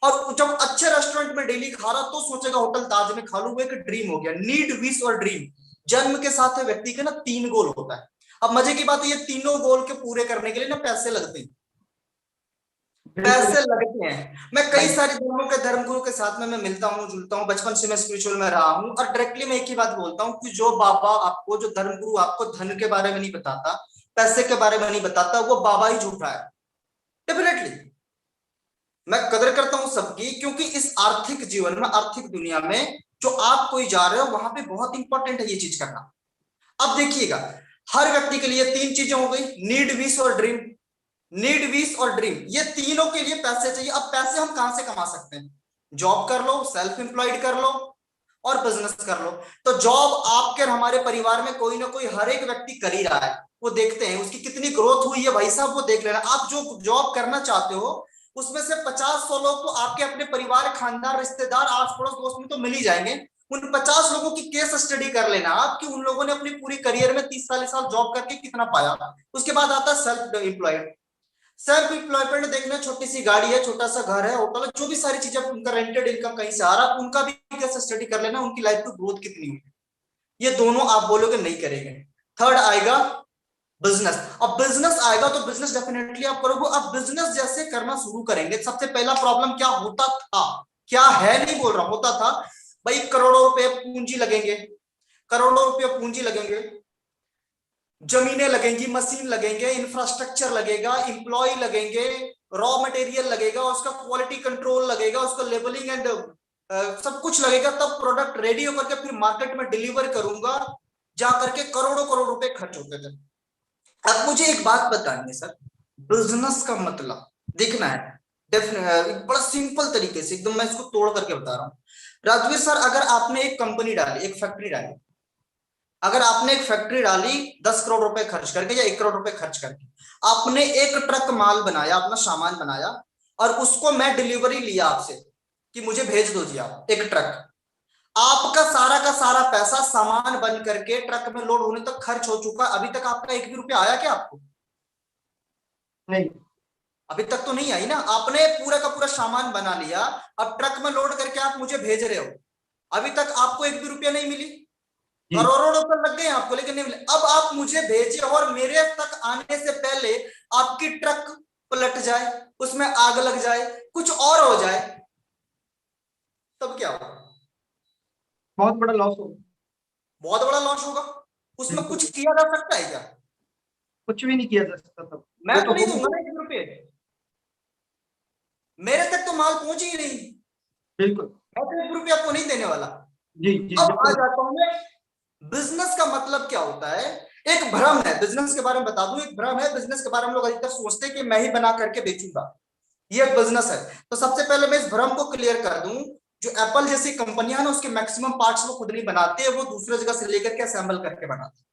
और जब अच्छे रेस्टोरेंट में डेली खा रहा तो सोचेगा होटल ताज में खा लूं, वो एक ड्रीम हो गया। नीड, विश और ड्रीम, जन्म के साथ व्यक्ति के ना 3 गोल होता है। अब मजे की बात है, ये तीनों गोल के पूरे करने के लिए ना पैसे लगते हैं। बिल्कुल पैसे लगते हैं। मैं कई राइट। सारे धर्मों के धर्मगुरु के साथ में मैं मिलता हूँ, जुड़ता हूँ, बचपन से मैं स्पिरिचुअल में रहा हूँ, और डायरेक्टली मैं एक ही बात बोलता हूँ कि जो बाबा आपको, जो धर्मगुरु आपको धन के बारे में नहीं बताता, पैसे के बारे में नहीं बताता, वो बाबा ही झूठा है। डेफिनेटली मैं कदर करता हूं सबकी, क्योंकि इस आर्थिक जीवन में, आर्थिक दुनिया में जो आप कोई जा रहे हो वहां पे बहुत इंपॉर्टेंट है ये चीज करना। अब देखिएगा, हर व्यक्ति के लिए 3 चीजें हो गई, नीड, विश और ड्रीम। नीड, विश और ड्रीम, ये तीनों के लिए पैसे चाहिए। अब पैसे हम कहां से कमा सकते हैं? जॉब कर लो, सेल्फ एम्प्लॉयड कर लो, और बिजनेस कर लो। तो जॉब आपके और हमारे परिवार में कोई ना कोई हर एक व्यक्ति कर ही रहा है। वो देखते हैं उसकी कितनी ग्रोथ हुई है भाई साहब, वो देख लेना। आप जो जॉब करना चाहते हो उसमें से 50-100 लोग तो आपके अपने परिवार, खानदान, रिश्तेदार, आस पड़ोस, दोस्त में तो मिल ही जाएंगे। उन 50 लोगों की केस स्टडी कर लेना आप कि उन लोगों ने अपनी पूरी करियर में 30-40 साल जॉब करके कितना पाया। उसके बाद आता है सेल्फ एम्प्लॉयड। सेल्फ एम्प्लॉयमेंट देखना, छोटी सी गाड़ी है, छोटा सा घर है, होटल है, जो भी सारी चीजें, उनका रेंटेड इनकम कहीं से आ रहा, उनका भी कैसे स्टडी कर लेना, उनकी लाइफ की ग्रोथ कितनी हुई। ये दोनों आप बोलोगे नहीं करेंगे। थर्ड आएगा बिजनेस। अब बिजनेस आएगा तो बिजनेस डेफिनेटली आप करोगे। अब बिजनेस जैसे करना शुरू करेंगे, सबसे पहला प्रॉब्लम क्या होता था, क्या है नहीं बोल रहा, होता था भाई, करोड़ों रुपए पूंजी लगेंगे, करोड़ों रुपए पूंजी लगेंगे, जमीनें लगेंगी, मशीन लगेंगे, इंफ्रास्ट्रक्चर लगेगा, इंप्लॉय लगेंगे, रॉ मटेरियल लगेगा, उसका क्वालिटी कंट्रोल लगेगा, उसका लेबलिंग एंड सब कुछ लगेगा, तब प्रोडक्ट रेडी होकर के फिर मार्केट में डिलीवर करूंगा, जा करके करोड़ों करोड़ रुपए खर्च होते थे। अब मुझे एक बात बताएंगे सर, बिजनेस का मतलब देखना है डेफिनेट, बड़ा सिंपल तरीके से एकदम मैं इसको तोड़ करके बता रहा हूँ। राजवीर सर, अगर आपने एक कंपनी डाली, एक फैक्ट्री डाली, अगर आपने एक फैक्ट्री डाली 10 करोड़ रुपए खर्च करके या 1 करोड़ रुपए खर्च करके, आपने एक ट्रक माल बनाया, अपना सामान बनाया, और उसको मैं डिलीवरी लिया आपसे कि मुझे भेज दो जी आप एक ट्रक। आपका का सारा पैसा सामान बन करके ट्रक में लोड होने तक खर्च हो चुका, अभी तक आपका 1 भी रुपया आया क्या आपको? नहीं। अभी तक तो नहीं आई ना। आपने पूरा का पूरा सामान बना लिया, अब ट्रक में लोड करके आप मुझे भेज रहे हो, अभी तक आपको 1 भी रुपया नहीं मिली। करोड़ों रुपए लग गए आपको लेकिन नहीं मिले। अब आप मुझे भेजिए और मेरे तक आने से पहले आपकी ट्रक पलट जाए, उसमें आग लग जाए, कुछ और हो जाए, तब क्या होगा? बहुत बड़ा लॉस होगा। बहुत बड़ा लॉस होगा। उसमें बिल्कुल, कुछ किया जा सकता है क्या? कुछ भी नहीं किया जा सकता तब। मैं वो तो तो नहीं हो दूंगा ना 1 रुपये, मेरे तक तो माल पहुंच ही नहीं, बिल्कुल। मैं तो 1 रुपया आपको नहीं देने वाला। जी जी अब आ बिल्कुल। जाता हूं मैं, बिजनेस का मतलब क्या होता है। एक भ्रम है बिजनेस के बारे में, बता दूं, एक भ्रम है बिजनेस के बारे में। लोग अधिकतर सोचते हैं कि मैं ही बना करके बेचूंगा, ये एक बिजनेस है। तो सबसे पहले मैं इस भ्रम को क्लियर कर दूं, जो एप्पल जैसी कंपनियां है ना, उसके मैक्सिमम पार्ट्स वो खुद नहीं बनाते, वो दूसरे जगह से लेकर के असेंबल करके बनाते हैं,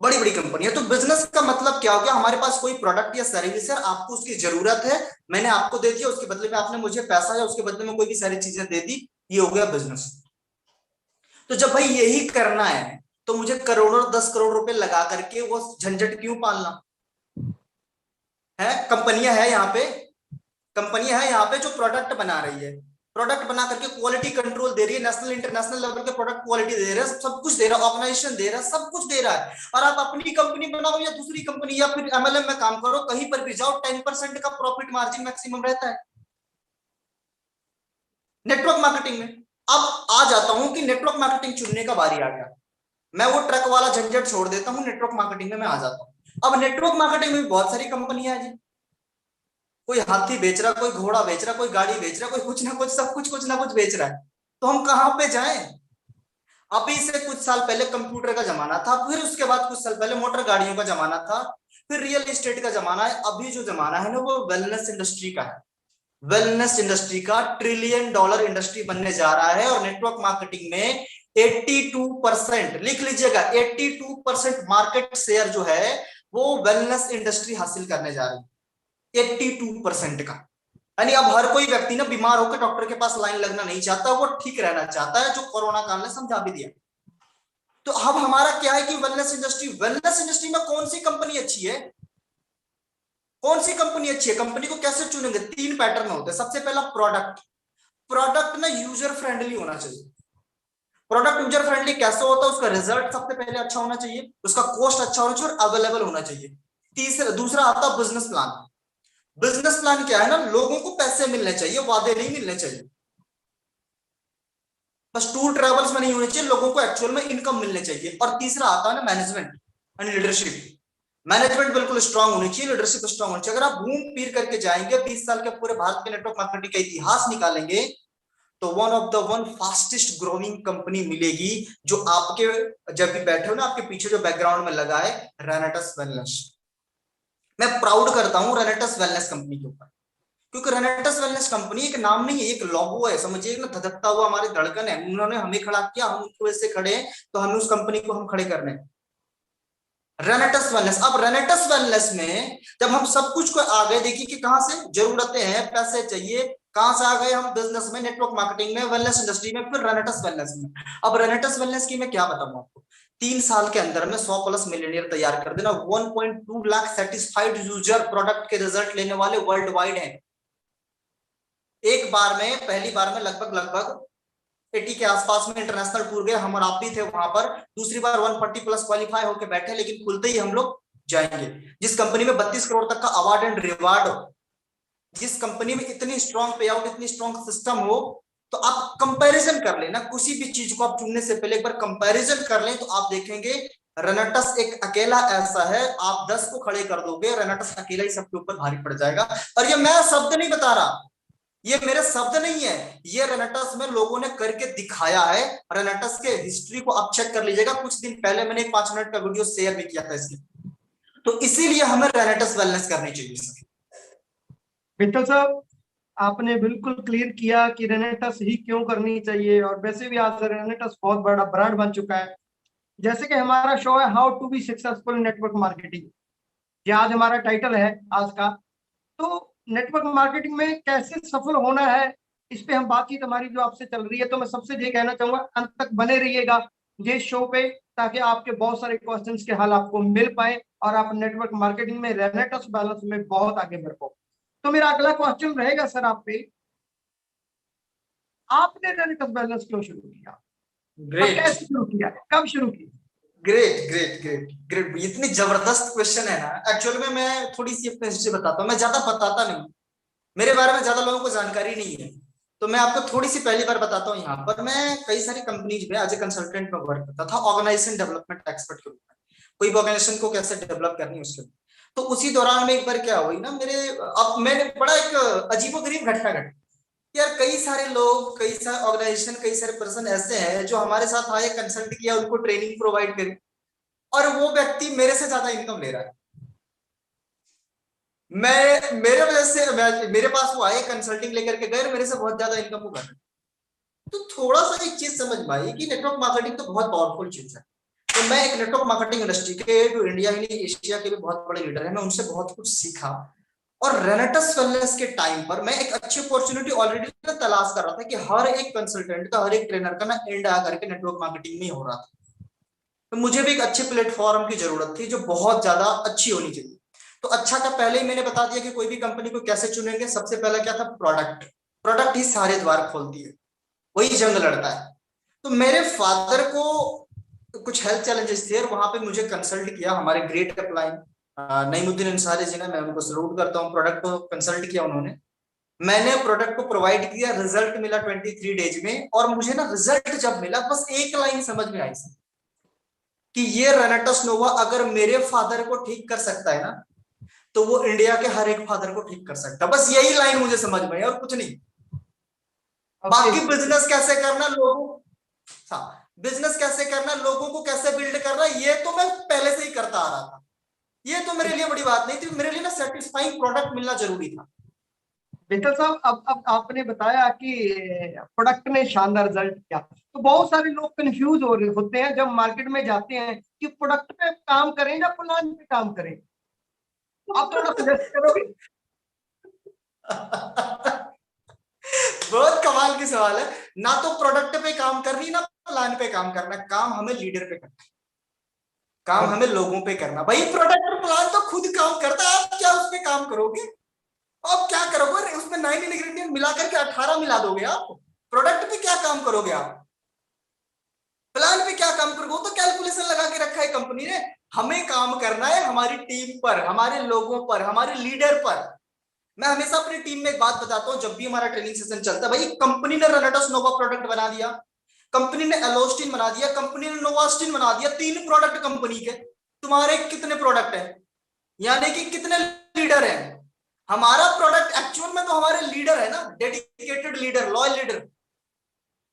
बड़ी बड़ी कंपनी है। तो बिजनेस का मतलब क्या हो गया, हमारे पास कोई प्रोडक्ट या सर्विस है, आपको उसकी जरूरत है, मैंने आपको दे दिया, उसके बदले में आपने मुझे पैसा या उसके बदले में कोई भी सारी चीजें दे दी, ये हो गया बिजनेस। तो जब भाई यही करना है, तो मुझे करोड़ों 10 करोड़ रुपए लगा करके वो झंझट क्यों पालना है? कंपनियां है यहाँ पे, कंपनियां है यहाँ पे जो प्रोडक्ट बना रही है, प्रोडक्ट बना करके क्वालिटी कंट्रोल दे रही है, नेशनल इंटरनेशनल लेवल के प्रोडक्ट क्वालिटी दे रहे हैं, सब कुछ दे रहा है, ऑर्गेनाइजेशन दे रहा है, सब कुछ दे रहा है। और आप अपनी कंपनी बनाओ या दूसरी कंपनी या फिर एमएलएम में काम करो, कहीं पर भी जाओ, 10% का प्रॉफिट मार्जिन मैक्सिमम रहता है नेटवर्क मार्केटिंग में। अब आ जाता हूं कि नेटवर्क मार्केटिंग चुनने का बारी आ गया, मैं वो ट्रक वाला झंझट छोड़ देता हूं, नेटवर्क मार्केटिंग में मैं आ जाता हूं। अब नेटवर्क मार्केटिंग में बहुत सारी कंपनियां हैं जी, कोई हाथी बेच रहा, कोई घोड़ा बेच रहा, कोई गाड़ी बेच रहा, कोई कुछ ना कुछ, सब कुछ ना कुछ बेच रहा है। तो हम कहां पे जाएं? अभी से कुछ साल पहले कंप्यूटर का जमाना था, फिर उसके बाद कुछ साल पहले मोटर गाड़ियों का जमाना था, फिर रियल एस्टेट का जमाना है, अभी जो जमाना है ना वो वेलनेस इंडस्ट्री का है। वेलनेस इंडस्ट्री का $1 ट्रिलियन इंडस्ट्री बनने जा रहा है, और नेटवर्क मार्केटिंग में 82%, लिख लीजिएगा, 82% मार्केट शेयर जो है वो वेलनेस इंडस्ट्री हासिल करने जा रही है, 82% का। यानी अब हर कोई व्यक्ति ना बीमार होकर डॉक्टर के पास लाइन लगना नहीं चाहता, वो ठीक रहना चाहता है, जो कोरोना काल ने समझा भी दिया। तो अब हमारा क्या है कि वेलनेस इंडस्ट्री में कौन सी कंपनी अच्छी है, कौन सी कंपनी अच्छी है? कंपनी को कैसे चुनेंगे? 3 पैटर्न होते हैं। सबसे पहला प्रोडक्ट, प्रोडक्ट ना यूजर फ्रेंडली होना चाहिए। प्रोडक्ट यूजर फ्रेंडली कैसे होता है? उसका रिजल्ट सबसे पहले अच्छा होना चाहिए, उसका कॉस्ट अच्छा होना चाहिए और अवेलेबल होना चाहिए। दूसरा आता है बिजनेस प्लान। बिजनेस प्लान क्या है ना, लोगों को पैसे मिलने चाहिए, वादे नहीं मिलने चाहिए। बस टूर ट्रेवल्स में नहीं होने चाहिए, लोगों को एक्चुअल में इनकम मिलने चाहिए। और तीसरा आता है ना मैनेजमेंट एंड लीडरशिप। मैनेजमेंट बिल्कुल स्ट्रांग होनी चाहिए, लीडरशिप स्ट्रांग होनी चाहिए। अगर आप घूम फिर करके जाएंगे, 20 साल के पूरे भारत के नेटवर्क मार्केटिंग का इतिहास निकालेंगे, तो वन फास्टेस्ट ग्रोइंग कंपनी मिलेगी, जो आपके जब भी बैठे हो ना, आपके पीछे जो बैकग्राउंड में लगा है, रेनेटस वेलनेस। मैं प्राउड करता हूं रेनेटस वेलनेस कंपनी के ऊपर, क्योंकि रेनेटस वेलनेस कंपनी एक नाम नहीं है, एक लोगो है, समझिए ना, धधकता हुआ हमारी धड़कन है। उन्होंने हमें खड़ा किया, हम उनकी वजह से खड़े हैं, तो हमें उस कंपनी को हम खड़े करने। रेनेटस वेलनेस, अब रेनेटस वेलनेस में जब हम सब कुछ को आ गए, देखिए कि कहां से जरूरतें हैं, पैसे चाहिए, कहां से आ गए हम? बिजनेस में, नेटवर्क मार्केटिंग में, वेलनेस इंडस्ट्री में, फिर रेनेटस वेलनेस में। अब रेनेटस वेलनेस की मैं क्या बताऊं आपको, 3 साल के अंदर में 100+ मिलियनियर तैयार कर देना, 1.2 लाख सेटिस्फाइड यूजर प्रोडक्ट के रिजल्ट लेने वाले वर्ल्ड वाइड है। एक बार में, पहली बार में लगभग 80 के आसपास में इंटरनेशनल टूर गए हम, और आप भी थे वहां पर। दूसरी बार 140+ क्वालिफाई होकर बैठे, लेकिन खुलते ही हम लोग जाएंगे। जिस कंपनी में 32 करोड़ तक का अवार्ड एंड रिवार्ड हो, जिस कंपनी में इतनी स्ट्रॉन्ग पे आउट, इतनी स्ट्रॉन्ग सिस्टम हो, तो आप कंपैरिजन कर लेना, किसी भी चीज को आप चुनने से पहले एक बार कंपैरिजन कर लें, तो आप देखेंगे रेनेटस एक अकेला ऐसा है, आप 10 को खड़े कर दोगे, रेनेटस अकेला ही सबके ऊपर भारी पड़ जाएगा। और ये मैं शब्द नहीं बता रहा, ये मेरे शब्द नहीं है, ये रेनेटस में लोगों ने करके दिखाया है। रेनेटस के हिस्ट्री को आप चेक कर लीजिएगा, कुछ दिन पहले मैंने एक 5 मिनट का वीडियो शेयर भी किया था इसलिए। तो इसीलिए हमें रेनेटस वेलनेस करनी चाहिए। मित्तल साहब, आपने बिल्कुल क्लियर किया कि रेनेटस ही क्यों करनी चाहिए, और वैसे भी आज रेनेटस बहुत बड़ा ब्रांड बन चुका है। जैसे कि हमारा शो है how to be successful network marketing, ये आज हमारा टाइटल है आज का। तो नेटवर्क मार्केटिंग में कैसे सफल होना है, इस पे हम बातचीत हमारी जो आपसे चल रही है। तो मैं सबसे ये कहना चाहूंगा, अंत तक बने रहिएगा ये शो पे, ताकि आपके बहुत सारे क्वेश्चंस के हल आपको मिल पाए और आप नेटवर्क मार्केटिंग में रेनेटस बैलेंस में बहुत आगे बढ़ पाओ। तो मेरा अगला क्वेश्चन रहेगा सर आप पे, आपने रेनेटस बैलेंस क्यों शुरू किया और ग्रेट, कैसे शुरू किया, कब शुरू किया? ग्रेट ग्रेट ग्रेट ग्रेट, इतनी जबरदस्त क्वेश्चन है ना। एक्चुअल में मैं थोड़ी सी अपनी हिस्ट्री बताता हूँ, मैं ज्यादा बताता नहीं, मेरे बारे में ज्यादा लोगों को जानकारी नहीं है, तो मैं आपको थोड़ी सी पहली बार बताता हूँ। यहाँ पर मैं कई सारी कंपनीज में एज ए कंसल्टेंट में वर्क करता था, ऑर्गेनाइजेशन डेवलपमेंट एक्सपर्ट के रूप में, कोई ऑर्गेनाइजेशन को कैसे डेवलप करनी है उसके। तो उसी दौरान में एक बार क्या हुई ना, मेरे अब मैंने बड़ा एक अजीबोगरीब घटना घटी यार। कई सारे लोग, कई सारे ऑर्गेनाइजेशन, कई सारे पर्सन ऐसे हैं जो हमारे साथ आए, कंसल्ट किया, उनको ट्रेनिंग प्रोवाइड करी, और वो व्यक्ति मेरे से ज्यादा इनकम ले रहा है। मैं मेरे वजह से मेरे पास वो आए, कंसल्टिंग लेकर के गए, मेरे से बहुत ज्यादा इनकम वो कर रहे। तो थोड़ा सा एक चीज समझ में आई कि नेटवर्क मार्केटिंग तो बहुत पावरफुल चीज है। तो मैं एक नेटवर्क मार्केटिंग इंडस्ट्री के, जो इंडिया ही नहीं एशिया के भी बहुत बड़े लीडर है, मैं उनसे बहुत कुछ सीखा। और रेनेटस वेलनेस के टाइम पर मैं एक अच्छी अपॉर्चुनिटी ऑलरेडी तलाश कर रहा था कि हर एक कंसल्टेंट का, हर एक ट्रेनर का ना एंड आ करके नेटवर्क मार्केटिंग में हो रहा था। तो मुझे भी एक अच्छे प्लेटफॉर्म की जरूरत थी जो बहुत ज्यादा अच्छी होनी चाहिए। तो अच्छा था, पहले ही मैंने बता दिया कि कोई भी कंपनी को कैसे चुनेंगे। सबसे पहला क्या था, प्रोडक्ट। प्रोडक्ट ही सारे द्वार खोलती है, वही जंग लड़ता है। तो मेरे फादर को कुछ हेल्थ चैलेंजेस थे, और वहां पे मुझे कंसल्ट किया हमारे ग्रेट अपलाइन नईमुद्दीन अंसारी जी ने, मैं उनको सलूट करता हूँ। प्रोडक्ट को कंसल्ट किया उन्होंने, मैंने प्रोडक्ट को प्रोवाइड किया, रिजल्ट मिला 23 डेज में। और मुझे ना रिजल्ट जब मिला, बस एक लाइन समझ में आई कि ये रेनेटस नोवा अगर मेरे फादर को ठीक कर सकता है ना, तो वो इंडिया के हर एक फादर को ठीक कर सकता है। बस यही लाइन मुझे समझ में आई और कुछ नहीं। बाकी बिजनेस कैसे करना, लोगों, हाँ, बिजनेस कैसे करना, लोगों को कैसे बिल्ड करना, ये तो मैं पहले से ही करता आ रहा था। ये तो मेरे लिए बड़ी बात नहीं थी, मेरे लिए ना सेटिस्फाइंग प्रोडक्ट मिलना जरूरी था। विठल साहब, अब आपने बताया कि प्रोडक्ट ने शानदार रिजल्ट किया, तो बहुत सारे लोग कंफ्यूज हो रहे होते हैं जब मार्केट में जाते हैं कि प्रोडक्ट पे काम करें या प्लान पे काम करें। आप थोड़ा सजेस्ट करोगे? बहुत कमाल की सवाल है। ना तो प्रोडक्ट पे काम करनी, ना प्लान पे काम करना, काम हमें लीडर पे करना है, काम हमें लोगों पे करना। भाई प्रोडक्ट और प्लान तो खुद काम करता है, आप क्या उस पे काम करोगे? आप क्या करोगे उसमें? 9 इंग्रेडिएंट मिला करके 18 मिला दोगे आप? प्रोडक्ट पे क्या काम करोगे आप? प्लान पे क्या काम करोगे? वो तो कैलकुलेशन लगा के रखा है कंपनी ने। हमें काम करना है हमारी टीम पर, हमारे लोगों पर, हमारे लीडर पर। मैं हमेशा अपनी टीम में एक बात बताता हूं, जब भी हमारा ट्रेनिंग सेशन चलता है, भाई कंपनी ने रेनेटस नोवा प्रोडक्ट बना दिया, कंपनी ने एलोस्टिन बना दिया, कंपनी ने नोवास्टिन बना दिया, 3 प्रोडक्ट कंपनी के, तुम्हारे कितने प्रोडक्ट है? यानी कि कितने लीडर है? हमारा प्रोडक्ट एक्चुअल में तो हमारे लीडर है ना, डेडिकेटेड लीडर, लॉयल लीडर।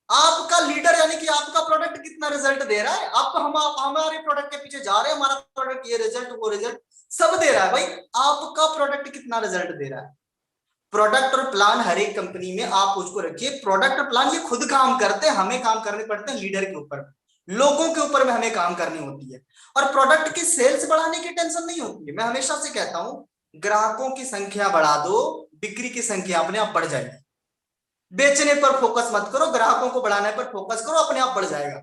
आपका लीडर यानी कि आपका प्रोडक्ट कितना रिजल्ट दे रहा है? आप तो हम हमारे प्रोडक्ट के पीछे जा रहे हैं, हमारा प्रोडक्ट ये रिजल्ट, वो रिजल्ट सब दे रहा है। भाई आपका प्रोडक्ट कितना रिजल्ट दे रहा है? प्रोडक्ट और प्लान हर एक कंपनी में आप उसको रखिए। प्रोडक्ट और प्लान ये खुद काम करते हैं, हमें काम करने पड़ते हैं लीडर के ऊपर, लोगों के ऊपर में हमें काम करनी होती है। और प्रोडक्ट की सेल्स बढ़ाने की टेंशन नहीं होती है। मैं हमेशा से कहता हूं, ग्राहकों की संख्या बढ़ा दो, बिक्री की संख्या अपने आप बढ़ जाएगी। बेचने पर फोकस मत करो, ग्राहकों को बढ़ाने पर फोकस करो, अपने आप बढ़ जाएगा।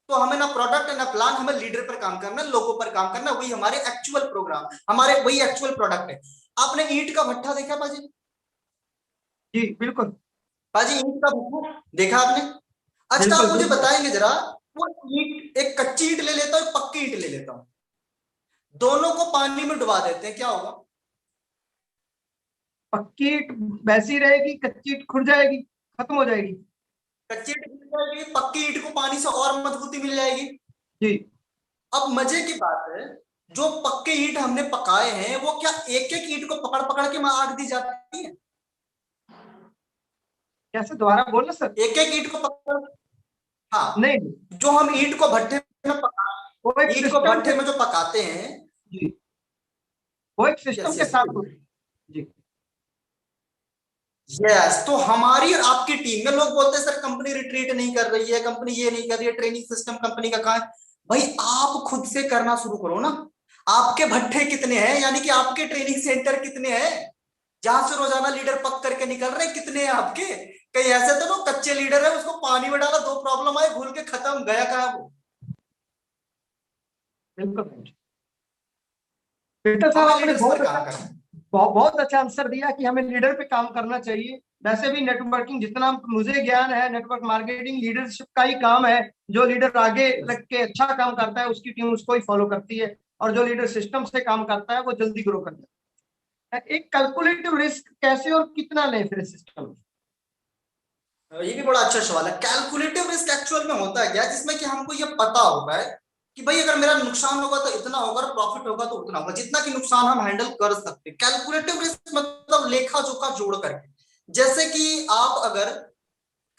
तो हमें ना प्रोडक्ट ना प्लान, हमें लीडर पर काम करना, लोगों पर काम करना, वही हमारे एक्चुअल प्रोग्राम, हमारे वही एक्चुअल प्रोडक्ट है। आपने ईंट का भट्ठा देखा बाजी? जी बिल्कुल। बाजी ईंट का भट्ठा देखा आपने? अच्छा आप बिल्कुल मुझे बिल्कुल। बताएंगे जरा, वो ईंट, एक कच्ची ईंट ले लेता हूं, एक पक्की ईंट ले लेता हूं, दोनों को पानी में डुबा देते हैं, क्या होगा? पक्की ईंट वैसी रहेगी, कच्ची ईंट खुर जाएगी, खत्म हो जाएगी। कच्ची ईंट मिल जाएगी, पक्की ईंट को पानी से और मजबूती मिल जाएगी। जी। अब मजे की बात है, जो पक्के ईंट हमने पकाए हैं, वो क्या एक एक ईंट को पकड़ पकड़ के आग दी जाती है? कैसे, दोबारा बोलना सर? एक एक ईंट को पकड़, हाँ, नहीं, जो हम ईंट को भट्ठे में पका, वो एक ईंट को सिस्टम के, भट्ठे में जो पकाते हैं, जी, वो एक सिस्टम यस के यस, साथ हो। जी। यस, तो हमारी और आपकी टीम में लोग बोलते हैं सर कंपनी रिट्रीट नहीं कर रही है, कंपनी ये नहीं कर रही है, ट्रेनिंग सिस्टम कंपनी का कहाँ है? भाई आप खुद से करना शुरू करो ना। आपके भट्ठे कितने हैं, यानी कि आपके ट्रेनिंग सेंटर कितने हैं जहां से रोजाना लीडर पक करके निकल रहे हैं? कितने हैं आपके? कहीं ऐसे तो ना कच्चे लीडर है, उसको पानी में डाला, 2 प्रॉब्लम आए, भूल के खत्म, गया कहाँ वो? बिल्कुल बेटा साहब, हमें आपने लीडर्स बहुत पर अच्छा, काम करना है। बहुत अच्छा आंसर दिया कि हमें लीडर पे काम करना चाहिए। वैसे भी नेटवर्किंग जितना मुझे ज्ञान है, नेटवर्क मार्केटिंग लीडरशिप का ही काम है। जो लीडर आगे लग के अच्छा काम करता है उसकी टीम उसको ही फॉलो करती है, और जो लीडर सिस्टम से काम करता है वो जल्दी ग्रो करता है। एक कैलकुलेटिव रिस्क कैसे और कितना लें फिर सिस्टम? ये भी बड़ा अच्छा सवाल है। कैलकुलेटिव रिस्क एक्चुअल में होता है क्या, जिसमें कि हमको ये पता होगा है कि भाई अगर मेरा नुकसान होगा तो इतना होगा और प्रॉफिट होगा तो उतना होगा, जितना कि नुकसान हम हैंडल कर सकते हैं। कैलकुलेटिव रिस्क मतलब लेखा जोखा जोड़ करके, जैसे कि आप अगर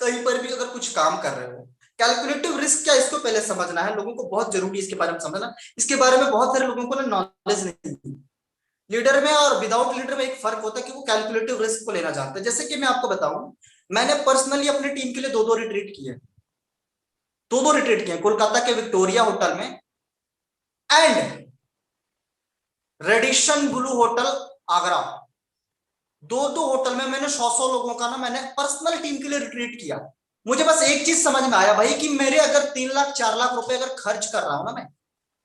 कहीं पर भी अगर कुछ काम कर रहे हो, कैलकुलेटिव रिस्क क्या, इसको पहले समझना है। लोगों को बहुत जरूरी है इसके बारे में समझना। इसके बारे में बहुत सारे लोगों को नॉलेज नहीं है। लीडर में और विदाउट लीडर में एक फर्क होता है कि वो कैलकुलेटिव रिस्क को लेना जानते हैं। जैसे कि मैं आपको बताऊं, मैंने पर्सनली अपनी टीम के लिए दो रिट्रीट किए, दो रिट्रीट किए कोलकाता के विक्टोरिया होटल में and Radisson Blu hotel Agra. दो होटल में मैंने 100 लोगों का ना मैंने पर्सनल टीम के लिए रिट्रीट किया। मुझे बस एक चीज समझ में आया भाई कि मेरे अगर 3 लाख 4 लाख रुपए अगर खर्च कर रहा हूं ना मैं,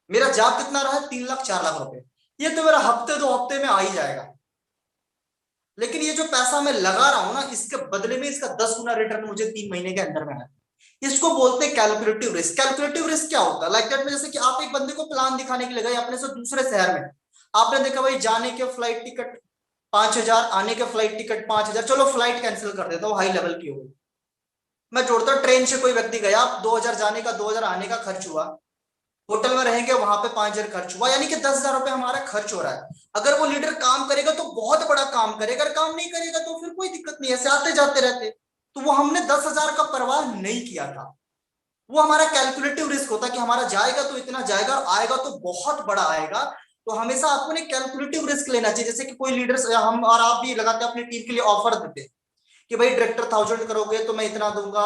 मेरा जाप कितना रहा है 3 लाख 4 लाख रुपए, ये तो मेरा हफ्ते 2 हफ्ते में आ ही जाएगा। लेकिन ये जो पैसा मैं लगा रहा हूं ना, इसके बदले में इसका 10 गुना रिटर्न मुझे 3 महीने के अंदर में है। इसको बोलते हैं कैलकुलेटिव रिस्क। कैलकुलेटिव रिस्क क्या होता है? लाइक दैट में जैसे कि आप एक बंदे को प्लान दिखाने के लिए गए अपने से दूसरे शहर में, आपने देखा भाई जाने के फ्लाइट टिकट 5,000, आने के फ्लाइट टिकट 5,000, चलो फ्लाइट कैंसिल कर देता हूँ, हाई लेवल की हो। मैं जोड़ता हूँ ट्रेन से कोई व्यक्ति गया, 2,000 जाने का 2,000 आने का खर्च हुआ, होटल में रहेंगे वहां पे 5,000 खर्च हुआ, यानी कि 10,000 रुपए हमारा खर्च हो रहा है। अगर वो लीडर काम करेगा तो बहुत बड़ा काम करेगा, अगर काम नहीं करेगा तो फिर कोई दिक्कत नहीं, ऐसे आते जाते रहते। तो वो हमने 10,000 का परवाह नहीं किया था। वो हमारा कैलकुलेटिव रिस्क होता है कि हमारा जाएगा तो इतना जाएगा और आएगा तो बहुत बड़ा आएगा। तो हमेशा आपको ने कैलकुलेटिव रिस्क लेना चाहिए। जैसे कि कोई लीडर, हम और आप भी लगाते हैं अपनी टीम के लिए ऑफर देते कि भाई डायरेक्टर 1,000 करोगे तो मैं इतना दूंगा,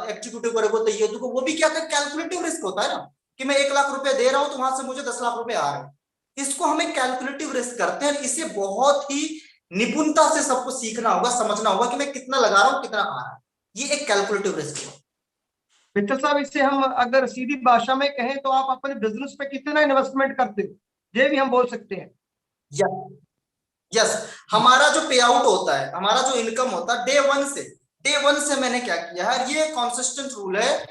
एग्जीक्यूटिव करोगे तो ये दूंगा। वो भी क्या कैलकुलेटिव रिस्क होता है ना, कि मैं 1 लाख रुपए दे रहा हूं तो वहां से मुझे 10 लाख रुपए आ रहे हैं। इसको हमें कैलकुलेटिव रिस्क करते हैं। इसे बहुत ही निपुणता से सबको सीखना होगा, समझना होगा कि मैं कितना लगा रहा हूं कितना आ रहा है। ये एक कैलकुलेटिव रिस्क है। मित्तल साहब, इससे हम अगर सीधी भाषा में कहें तो आप अपने बिजनेस पे कितना इन्वेस्टमेंट करते हो, ये भी हम बोल सकते हैं। यस, हमारा जो पे आउट होता है, हमारा जो इनकम होता है डे वन से मैंने क्या किया है, ये कॉन्सिस्टेंट रूल है।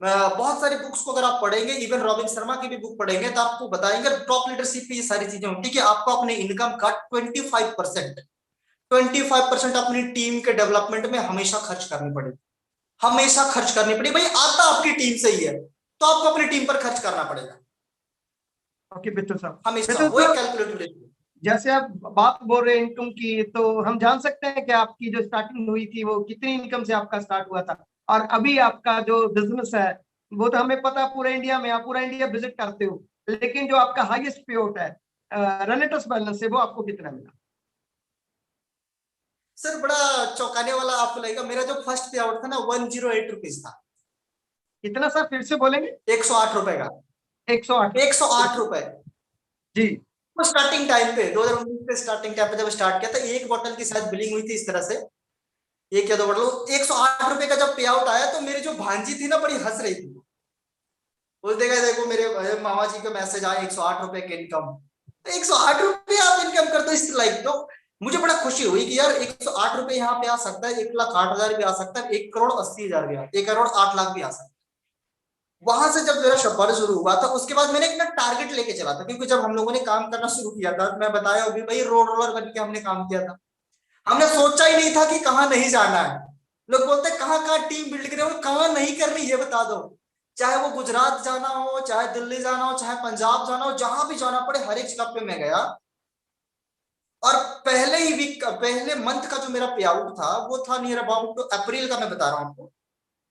बहुत सारी बुक्स को अगर आप पढ़ेंगे, इवन रॉबिन शर्मा की भी बुक पढ़ेंगे तो आपको बताएंगे टॉप लीडरशिप पे ये सारी चीजें होती है कि आपको अपने इनकम का 25% अपनी टीम के डेवलपमेंट में हमेशा खर्च करनी पड़ेगी, हमेशा खर्च करनी पड़ेगी। भाई आता आपकी टीम से ही है तो आपको अपनी टीम पर खर्च करना पड़ेगा ओके मित्तल साहब, हमेशा। वो एक कैलकुलेटिव। जैसे आप बात बोल रहे हैं इनकम की, तो हम जान सकते हैं कि आपकी जो स्टार्टिंग हुई थी वो कितनी इनकम से आपका स्टार्ट हुआ था, और अभी आपका जो बिजनेस है वो तो हमें पता है पूरे इंडिया में, आप पूरा इंडिया विजिट करते हो, लेकिन जो आपका हाईएस्ट पे आउट है रेनेटस बैलेंस से, वो आपको कितना मिला? सर बड़ा चौंकाने वाला आपको लगेगा, मेरा जो फर्स्ट पे आउट था ना 108 रुपीज था। कितना सर, फिर से बोलेंगे? 108 रुपए का। 108 108 रुपए जी। तो स्टार्टिंग टाइम पे 2019 के स्टार्टिंग टाइम पे जब स्टार्ट किया था, एक बोतल की शायद बिलिंग हुई थी इस तरह से, एक या दो बोतल। 108 रुपए का जब पे आउट आया तो मेरी जो भांजी थी ना बड़ी हंस रही थी। बोल देगा देखो मेरे मामा जी का मैसेज आया 108 रुपए के इनकम। 108 रुपए आप इनकम करते हो इस लाइफ। तो मुझे बड़ा खुशी हुई कि यार 108 रुपए यहाँ पे आ सकता है, 1,08,000 भी आ सकता है, 1,80,000 भी, 1,08,00,000 भी आ सकता है। वहां से जब मेरा सफर शुरू हुआ था उसके बाद मैंने एक टारगेट लेके चला था, क्योंकि जब हम लोगों ने काम करना शुरू किया था, मैं बताया अभी भाई रोड रोलर बन के हमने काम किया था। हमने सोचा ही नहीं था कि कहाँ नहीं जाना है। लोग बोलते कहाँ कहाँ टीम बिल्ड करें, कहाँ नहीं करनी ये बता दो। चाहे वो गुजरात जाना हो, चाहे दिल्ली जाना हो, चाहे पंजाब जाना हो, जहां भी जाना पड़े हर एक जगह पे मैं गया। और पहले मंथ का जो मेरा पे आउट था वो था नियर अबाउट अप्रैल का, मैं बता रहा हूं आपको,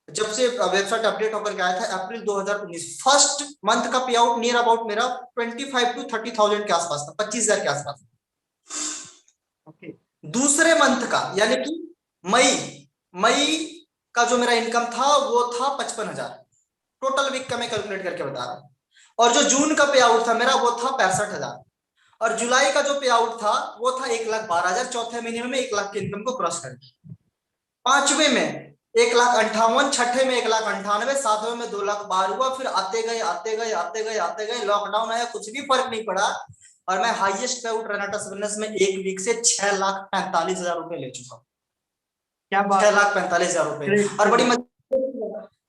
जब से वेबसाइट अपडेट होकर के आया था अप्रैल 2019, फर्स्ट मंथ का पे आउट नियर अबाउट मेरा 25 to 30,000 के आसपास था, 25,000 के आसपास। ओके। दूसरे मंथ का यानी कि मई का जो मेरा इनकम था वो था 55,000। टोटल वीक का मैं कैलकुलेट करके बता रहा हूं। और जो जून का पे आउट था मेरा वो था 65,000। और जुलाई का जो पे आउट था वो था 1,12,000। चौथे महीने में 1 लाख की इनकम को क्रॉस कर दिया। पांचवें में 1,58,000, छठे में 1,98,000, सातवें में 2,12,000 हुआ। फिर आते गए लॉकडाउन आया, कुछ भी फर्क नहीं पड़ा। और मैं हाईएस्ट पे आउट रेनेटस बिजनेस में एक वीक से 6,45,000 रुपए ले चुका हूं। क्या बात, 6,45,000 रुपए। और बड़ी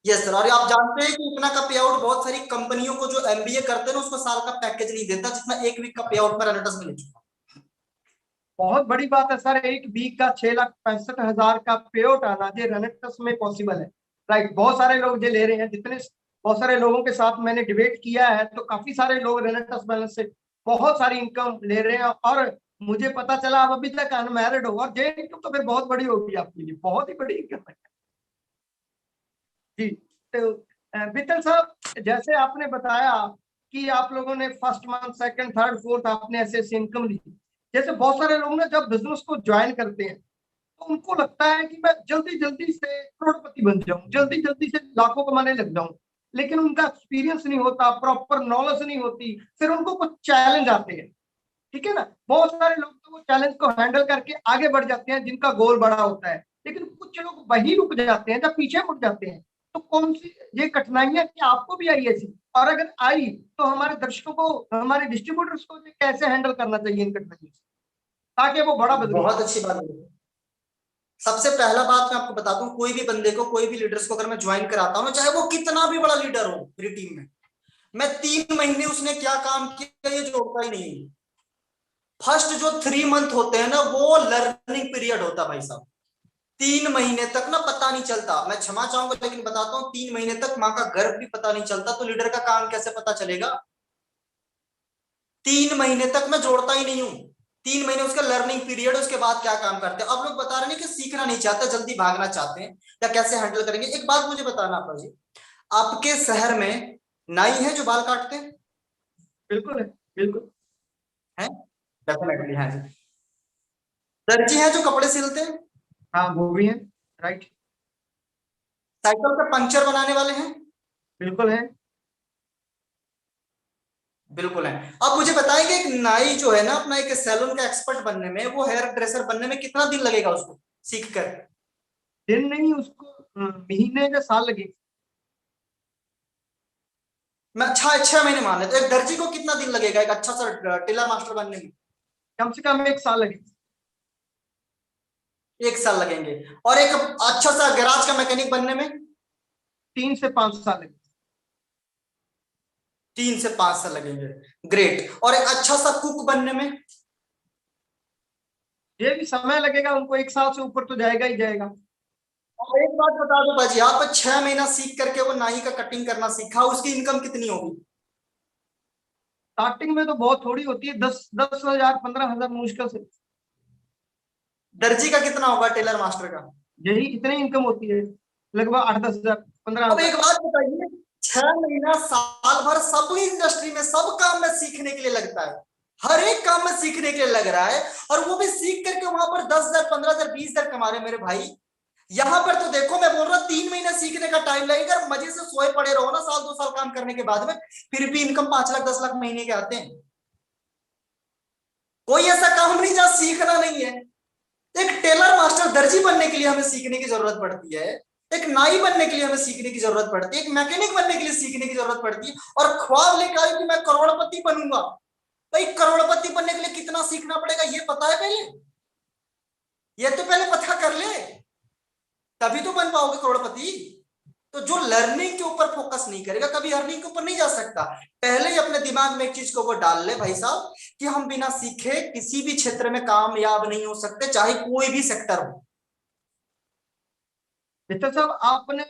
यस सर, और आप जानते हैं कि इतना का पे आउट बहुत सारी कंपनियों को जो एमबीए करते हैं उसको साल का पैकेज नहीं देता जितना एक वीक का पे आउट पर रेनेटस में ले चुका। बहुत बड़ी बात है सर, एक वीक का 6,65,000 का पे आउट आना ये रेनेटस में पॉसिबल है। राइट, बहुत सारे लोग ये ले रहे हैं, जितने बहुत सारे लोगों के साथ मैंने डिबेट किया है तो काफी सारे लोग रेनेटस बैलेंस से बहुत सारी इनकम ले रहे हैं। और मुझे पता चला आप अभी तक अनमैरिड हो, और ये इनकम तो फिर बहुत बड़ी होगी आपके लिए, बहुत ही बड़ी इनकम है जी। तो वित्तल साहब, जैसे आपने बताया कि आप लोगों ने first month, second, third, fourth आपने ऐसे इनकम ली, जैसे बहुत सारे लोग ना जब बिजनेस को ज्वाइन करते हैं तो उनको लगता है कि मैं जल्दी जल्दी से करोड़पति बन जाऊं, जल्दी जल्दी से लाखों कमाने लग जाऊं, लेकिन उनका एक्सपीरियंस नहीं होता, प्रॉपर नॉलेज नहीं होती, फिर उनको कुछ चैलेंज आते हैं, ठीक है ना। बहुत सारे लोग तो वो चैलेंज को हैंडल करके आगे बढ़ जाते हैं जिनका गोल बड़ा होता है, लेकिन कुछ लोग वही रुक जाते हैं, जब पीछे मुड़ जाते हैं। तो कौन सी ये कठिनाइयां क्या आपको भी आई ऐसी, और अगर आई तो हमारे दर्शकों को, हमारे डिस्ट्रीब्यूटर्स को कैसे हैंडल करना चाहिए इन कठिनाइयों से, ताकि वो बड़ा बदलाव। बहुत अच्छी बात है। सबसे पहला बात मैं आपको बताता हूँ, कोई भी बंदे को, कोई भी लीडर्स को अगर मैं ज्वाइन कराता हूँ, चाहे वो कितना भी बड़ा लीडर हो मेरी टीम में, मैं 3 महीने उसने क्या काम किया ये जोड़ता ही नहीं। फर्स्ट जो 3 मंथ होते हैं ना वो लर्निंग पीरियड होता है भाई साहब। 3 महीने तक ना पता नहीं चलता, मैं क्षमा चाहूंगा लेकिन बताता हूँ, 3 महीने तक माँ का गर्भ भी पता नहीं चलता, तो लीडर का काम कैसे पता चलेगा। 3 महीने तक मैं जोड़ता ही नहीं हूँ। 3 महीने उसका लर्निंग पीरियड, उसके बाद क्या काम करते हैं। अब लोग बता रहे हैं कि सीखना नहीं चाहते, जल्दी भागना चाहते हैं, या कैसे हैंडल करेंगे। एक बात मुझे बताना आपा जी, आपके शहर में नाई है जो बाल काटते हैं? बिल्कुल है, बिल्कुल है, डेफिनेटली है जी। दर्जी है जो कपड़े सिलते हैं? हाँ, वो भी है। राइट, साइकिल का पंक्चर बनाने वाले हैं? बिल्कुल है। बिल्कुल है। अब मुझे बताएंगे एक नाई जो है ना अपना एक सैलून का एक्सपर्ट बनने में, वो हेयर ड्रेसर बनने में कितना दिन लगेगा उसको सीख कर? दिन नहीं, उसको महीने या साल लगे। मैं 6 महीने मान लेता हूं। एक दर्जी को कितना दिन लगेगा एक अच्छा सा टेलर मास्टर बनने में? कम से कम 1 साल लगे। 1 साल लगेंगे। और एक अच्छा सा गैराज का मैकेनिक बनने में? 3 से 5 साल लगे। 3 से 5 साल लगेंगे। ग्रेट। और एक अच्छा सा कुक बनने में? ये भी समय लगेगा उनको, 1 साल से ऊपर तो जाएगा ही जाएगा। और एक बात बता दो बाजी, आप 6 महीना सीख करके वो नाई का कटिंग करना सीखा, उसकी इनकम कितनी होगी? स्टार्टिंग में तो बहुत थोड़ी होती है, 10,000 15,000 मुश्किल से। दर्जी का कितना होगा टेलर मास्टर का? यही इतनी इनकम होती है, लगभग 8-10,000 अब 15,000। एक बात बताइए, 6 महीना साल भर सब इंडस्ट्री में सब काम में सीखने के लिए लगता है, हर एक काम में सीखने के लिए लग रहा है, और वो भी सीख करके वहां पर 10,000 15,000 20,000 कमा रहे मेरे भाई। यहाँ पर तो देखो, मैं बोल रहा हूँ 3 महीने सीखने का टाइम लगेगा, मजे से सोए पड़े रहो ना साल 2 साल काम करने के बाद में, फिर भी इनकम 5 लाख 10 लाख महीने के आते हैं। कोई ऐसा काम नहीं जहां सीखना नहीं है। एक टेलर मास्टर दर्जी बनने के लिए हमें सीखने की जरूरत पड़ती है, एक नाई बनने के लिए हमें सीखने की जरूरत पड़ती है, एक मैकेनिक बनने के लिए सीखने की जरूरत पड़ती है, और ख्वाब लेकर आए कि मैं करोड़पति बनूंगा। भाई करोड़पति बनने के लिए कितना सीखना पड़ेगा ये पता है पहले? ये तो पहले पता कर ले, तभी तो बन पाओगे करोड़पति। तो जो लर्निंग के ऊपर फोकस नहीं करेगा कभी अर्निंग के ऊपर नहीं जा सकता। पहले ही अपने दिमाग में एक चीज को वो डाल ले भाई साहब कि हम बिना सीखे किसी भी क्षेत्र में कामयाब नहीं हो सकते, चाहे कोई भी सेक्टर हो। मिस्टर साहब, आपने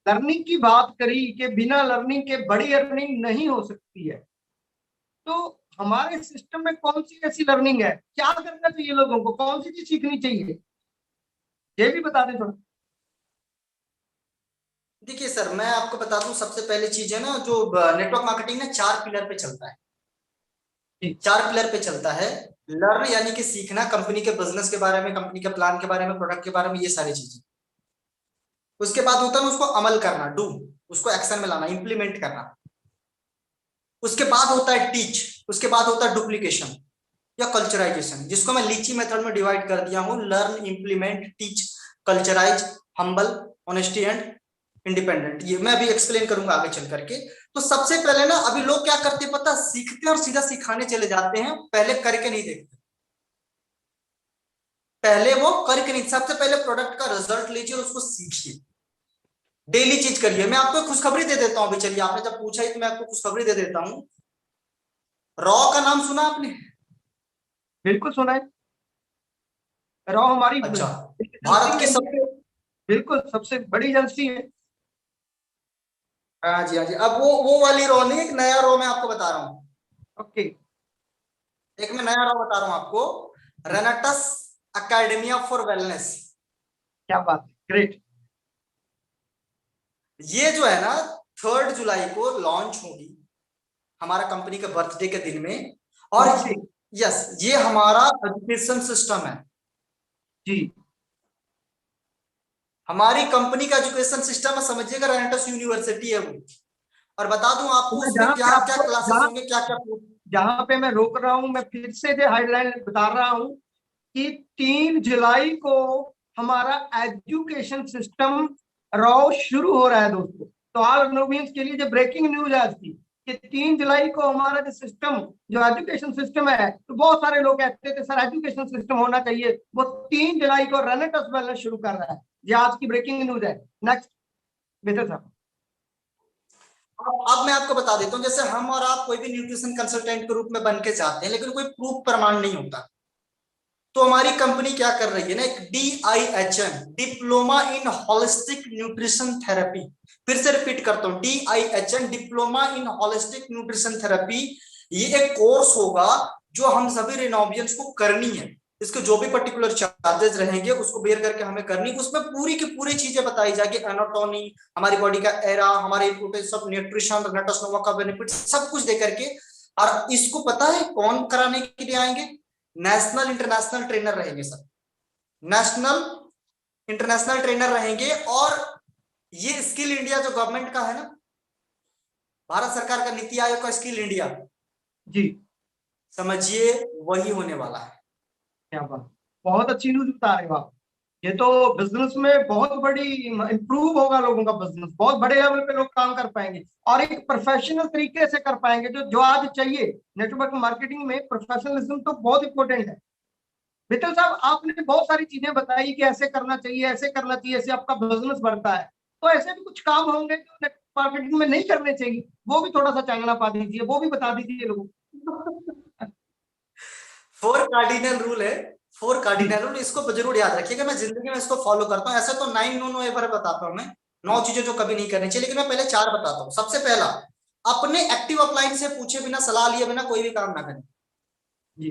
लर्निंग की बात करी कि बिना लर्निंग के बड़ी अर्निंग नहीं हो सकती है, तो हमारे सिस्टम में कौन सी ऐसी लर्निंग है, क्या करना चाहिए लोगों को, कौन सी चीज सीखनी चाहिए, ये भी बता दें थोड़ा। देखिए सर, मैं आपको बता दूं, सबसे पहले चीज है ना, जो नेटवर्क मार्केटिंग ना 4 पिलर पे चलता है। 4 पिलर पे चलता है। लर्न यानी कि सीखना, कंपनी के बिजनेस के बारे में, कंपनी के प्लान के बारे में, प्रोडक्ट के बारे में, ये सारी चीजें। उसके बाद होता है उसको अमल करना, डू, उसको एक्शन में लाना, इंप्लीमेंट करना। उसके बाद होता है टीच, उसके बाद होता है डुप्लीकेशन या कल्चराइजेशन, जिसको मैं लीची मेथड में डिवाइड कर दिया हूं, learn, implement, teach, culturise, humble, honesty and independent. ये मैं अभी एक्सप्लेन करूंगा आगे चल करके। तो सबसे पहले ना, अभी लोग क्या करते हैं पता, सीखते हैं और सीधा सिखाने चले जाते हैं, पहले करके नहीं देखते। पहले वो करके नहीं, सबसे पहले प्रोडक्ट का रिजल्ट लीजिए और उसको सीखिए, डेली चीज करिए। मैं आपको खुशखबरी दे देता हूं अभी, चलिए आपने जब पूछा ही तो मैं आपको खुशखबरी दे देता हूं। रॉ का नाम सुना आपने? बिल्कुल सुना है। रॉ हमारी अच्छा, एजेंसी भारत की है, सब, बिल्कुल सबसे बड़ी एजेंसी है। हाँ जी हाँ जी। अब वो वाली रॉ नहीं, एक नया रॉ मैं आपको बता रहा हूँ, ओके। एक मैं नया रॉ बता रहा हूँ आपको, रेनेटस एकेडमिया फॉर वेलनेस। क्या बात है, ग्रेट। ये जो है ना 3 जुलाई को लॉन्च होगी, हमारा कंपनी के बर्थडे के दिन में। और ओके यस, ये हमारा एजुकेशन सिस्टम है, जी। हमारी कंपनी का एजुकेशन सिस्टम है, समझिएगा रेनेटस यूनिवर्सिटी है वो। और बता दूं तो आपको मैं उसमें जहाँ पे क्या क्या आपको क्लासेस जहाँ होंगे, क्या क्या। जहाँ पे मैं रोक रहा हूँ, मैं फिर से जो हाईलाइट बता रहा हूँ कि 3 जुलाई को हमारा एजुकेशन सिस्टम रॉ शुरू हो रहा है दोस्तों। तो ऑल नोवियंस के लिए जो ब्रेकिंग न्यूज है आज की, कि 3 जुलाई को हमारा जो सिस्टम, जो एजुकेशन सिस्टम है, तो बहुत सारे लोग कहते थे सर एजुकेशन सिस्टम होना चाहिए, वो 3 जुलाई को रेनेटस वेलनेस शुरू कर रहा है। ये आज की ब्रेकिंग न्यूज है। नेक्स्ट बेहतर साहब। अब मैं आपको बता देता हूँ, जैसे हम और आप कोई भी न्यूट्रिशन कंसल्टेंट के रूप में बन के जाते हैं, लेकिन कोई प्रूफ प्रमाण नहीं होता। तो हमारी कंपनी क्या कर रही है ना, एक DIHN, diploma in holistic nutrition therapy, फिर से रिपीट करता हूँ, DIHN, diploma in holistic nutrition therapy. ये एक कोर्स होगा जो हम सभी रेनोवियंस को करनी है। इसके जो भी पर्टिकुलर चार्जेस रहेंगे उसको बेयर करके हमें करनी, उसमें पूरी की पूरी चीजें बताई जाएगी, एनाटॉमी, हमारी बॉडी का एरा, हमारे इंपोर्टेंस ऑफ न्यूट्रिशन, रेनेटस नोवा का बेनिफिट, सब कुछ दे करके। और इसको पता है कौन कराने के लिए आएंगे? नेशनल इंटरनेशनल ट्रेनर रहेंगे सर, नेशनल इंटरनेशनल ट्रेनर रहेंगे। और ये स्किल इंडिया जो गवर्नमेंट का है ना, भारत सरकार का नीति आयोग का स्किल इंडिया, जी समझिए वही होने वाला है। क्या बात, बहुत अच्छी न्यूज बता रहे हो आप। ये तो बिजनेस में बहुत बड़ी इंप्रूव होगा, लोगों का बिजनेस बहुत बड़े लेवल पे लोग काम कर पाएंगे और एक प्रोफेशनल तरीके से कर पाएंगे, जो जो आज चाहिए। नेटवर्क मार्केटिंग में प्रोफेशनलिज्म तो बहुत इंपॉर्टेंट है। मित्तल साहब, आपने बहुत सारी चीजें बताई कि ऐसे करना चाहिए, ऐसे करना चाहिए, ऐसे आपका बिजनेस बढ़ता है। तो ऐसे भी कुछ काम होंगे जो नेटवर्क मार्केटिंग में नहीं करने चाहिए, वो भी थोड़ा सा चांगला पा दीजिए, वो भी बता दीजिए लोगों को। 4 कार्डिनल रूल है, 4 जी कार्डिनल रूल, इसको जरूर याद रखिएगा। मैं जिंदगी में इसको फॉलो करता हूँ। ऐसे तो 9 नो एवर बताता हूँ मैं, 9 चीजें जो कभी नहीं करनी चाहिए, लेकिन मैं पहले 4 बताता हूँ। सबसे पहला, अपने एक्टिव अपलाइन से पूछे बिना, सलाह लिए बिना कोई भी काम ना करें। जी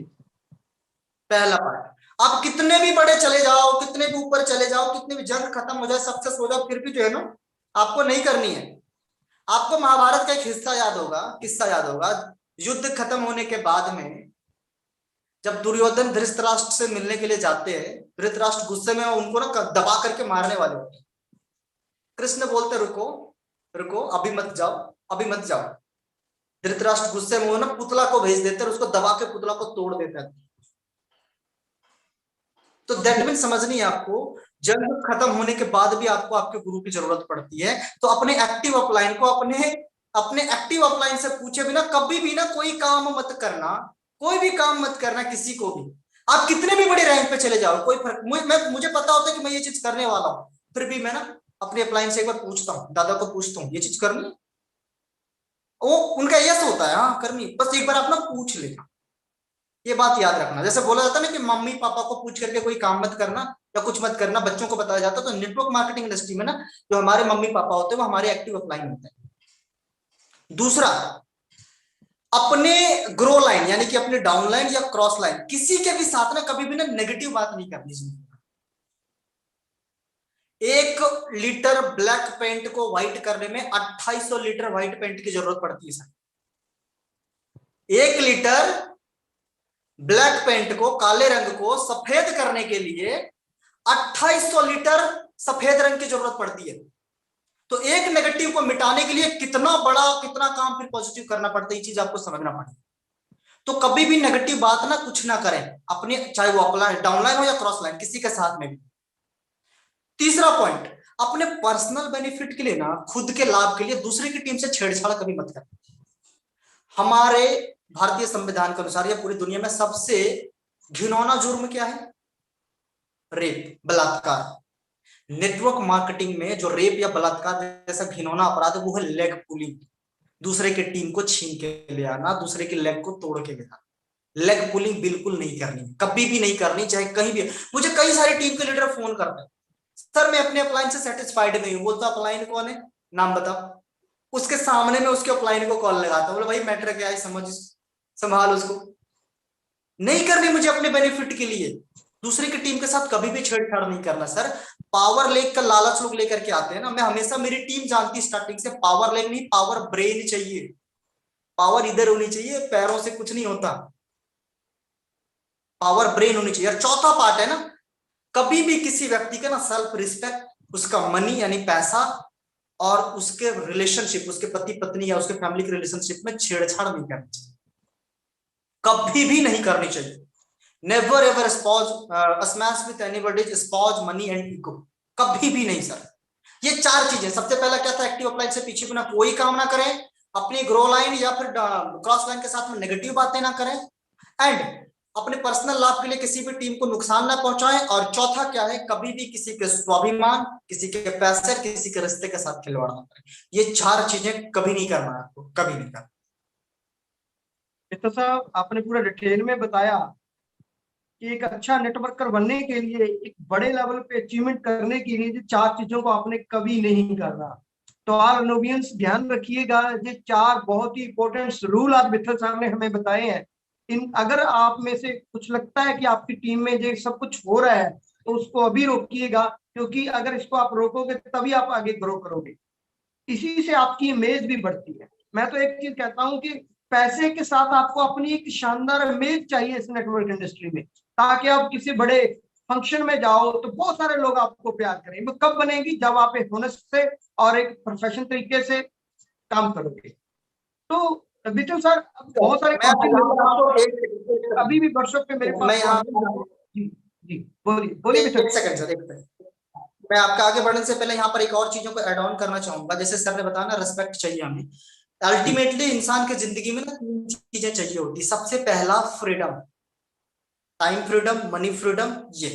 पहला पार्ट। आप कितने भी बड़े चले जाओ, कितने भी ऊपर चले जाओ, कितने भी जंग खत्म हो जाए, सक्सेस हो जाओ, फिर भी जो है ना, आपको नहीं करनी है। आपको महाभारत का एक हिस्सा याद होगा, किस्सा याद होगा, युद्ध खत्म होने के बाद में जब दुर्योधन धृतराष्ट्र से मिलने के लिए जाते हैं, धृतराष्ट्र गुस्से में उनको ना दबा करके मारने वाले होते हैं। कृष्ण बोलते रुको रुको, अभी मत जाओ, अभी मत जाओ। धृतराष्ट्र गुस्से में वो ना पुतला को भेज देते हैं, उसको दबा के पुतला को तोड़ देता है। तो दैट मीन समझनी है आपको, जंग खत्म होने के बाद भी आपको आपके गुरु की जरूरत पड़ती है। तो अपने एक्टिव अपलाइन को अपने अपने एक्टिव अपलाइन से पूछे बिना कभी भी ना कोई काम मत करना, कोई भी काम मत करना किसी को भी। आप कितने भी बड़े रैंक पे चले जाओ, कोई फर्क, मुझे पता होता है कि मैं ये चीज करने वाला हूं, फिर भी मैं ना अपने अपलाइन से एक बार पूछता हूँ, दादा को पूछता हूँ ये चीज करनी, वो उनका यस होता है, हाँ करनी, बस एक बार आप ना पूछ लेना। ये बात याद रखना। जैसे बोला जाता है ना कि मम्मी पापा को पूछ करके कोई काम मत करना या कुछ मत करना, बच्चों को बताया जाता है। तो नेटवर्क मार्केटिंग इंडस्ट्री में ना जो हमारे मम्मी पापा होते हैं वो हमारे एक्टिव अपलाइन होते हैं। दूसरा, अपने ग्रो लाइन यानी कि अपने डाउन लाइन या क्रॉस लाइन, किसी के भी साथ ना कभी भी ना नेगेटिव बात नहीं करनी चाहिए। 1 लीटर ब्लैक पेंट को व्हाइट करने में 2800 लीटर व्हाइट पेंट की जरूरत पड़ती है सर। 1 लीटर ब्लैक पेंट को, काले रंग को सफेद करने के लिए 2800 लीटर सफेद रंग की जरूरत पड़ती है। तो एक नेगेटिव को मिटाने के लिए कितना काम फिर पॉजिटिव करना पड़ता है, ये चीज आपको समझना पड़ेगा। तो कभी भी नेगेटिव बात ना कुछ ना करें अपने, चाहे वो अपलाइन डाउनलाइन हो या क्रॉस लाइन, किसी के साथ में भी। तीसरा पॉइंट, अपने पर्सनल बेनिफिट के लिए ना, खुद के लाभ के लिए दूसरे की टीम से छेड़छाड़ कभी मत करें। हमारे भारतीय संविधान के अनुसार या पूरी दुनिया में सबसे घिनौना जुर्म क्या है? रेप, बलात्कार। नेटवर्क मार्केटिंग में जो रेप या बलात्कार जैसा घिनौना अपराध है वो है लेग पुलिंग, दूसरे की टीम को छीन के ले आना, दूसरे की लेग को तोड़ के ले आना। लेग पुलिंग बिल्कुल नहीं करनी, कभी भी नहीं करनी, चाहे कहीं भी। मुझे कई सारी टीम के लीडर फोन करते हैं, सर मैं अपने अपलाइन से सेटिस्फाइड नहीं हूं। बोलता अपलाइन कौन है, नाम बताओ। उसके सामने में उसके अपलाइन को कॉल लगाता, बोले भाई मैटर क्या है, समझ संभाल उसको। नहीं करनी मुझे अपने बेनिफिट के लिए, दूसरे की टीम के साथ कभी भी छेड़छाड़ नहीं करना। सर पावर लेग का लालच लोग लेकर के आते हैं ना, मैं हमेशा, मेरी टीम जानती स्टार्टिंग से, पावर लेग नहीं, पावर ब्रेन चाहिए। पावर इधर होनी चाहिए, पैरों से कुछ नहीं होता, पावर ब्रेन होनी चाहिए। और चौथा पार्ट है ना, कभी भी किसी व्यक्ति का ना सेल्फ रिस्पेक्ट, उसका मनी यानी पैसा, और उसके रिलेशनशिप, उसके पति पत्नी या उसके फैमिली के रिलेशनशिप में छेड़छाड़ नहीं करनी चाहिए, कभी भी नहीं करनी चाहिए। Never ever smash with anybody's sponge money and ego, कभी भी नहीं सर। ये चार चीजें, सबसे पहला क्या था, एक्टिव अपलाइन से पीछे बिना कोई काम ना करें, अपनी ग्रो लाइन या फिर क्रॉस लाइन के साथ में नेगेटिव बातें ना करें, एंड अपने पर्सनल लाभ के लिए किसी भी टीम को नुकसान ना पहुंचाएं। और चौथा क्या है, कभी भी किसी के स्वाभिमान, किसी के पैसे, किसी के रिश्ते के साथ खिलवाड़ ना करें। ये चार चीजें कभी नहीं करना है आपको, कभी नहीं करना। मित्र साहब आपने पूरा डिटेल में बताया कि एक अच्छा नेटवर्कर बनने के लिए, एक बड़े लेवल पे अचीवमेंट करने के लिए, ये चार चीजों को आपने कभी नहीं करना। तो ऑल नोबियंस ध्यान रखिएगा, ये चार बहुत ही इंपॉर्टेंट रूल आज मित्तल साहब ने हमें बताए हैं। इन अगर आप में से कुछ लगता है कि आपकी टीम में ये सब कुछ हो रहा है, तो उसको अभी रोकिएगा, क्योंकि अगर इसको आप रोकोगे तभी आप आगे ग्रो करोगे, इसी से आपकी इमेज भी बढ़ती है। मैं तो एक चीज कहता हूँ कि पैसे के साथ आपको अपनी एक शानदार इमेज चाहिए इस नेटवर्क इंडस्ट्री में, ताकि आप किसी बड़े फंक्शन में जाओ तो बहुत सारे लोग आपको प्यार करें। वो कब बनेगी, जब आप एक होनेस्ट से और एक प्रोफेशनल तरीके से काम करोगे। तो बिटल सर बहुत सारे अभी भी वर्कशॉप पे मेरे पास जी जी बोलिए बोलिए बिटल। एक सेकंड सर, एक सेकंड, मैं आपका आगे बढ़ने से पहले यहाँ पर एक और चीजों को ऐड ऑन करना चाहूंगा। जैसे सर ने बताया ना, रिस्पेक्ट चाहिए हमें। अल्टीमेटली इंसान के जिंदगी में ना तीन चीजें चाहिए होती। सबसे पहला freedom, time freedom, money freedom, ये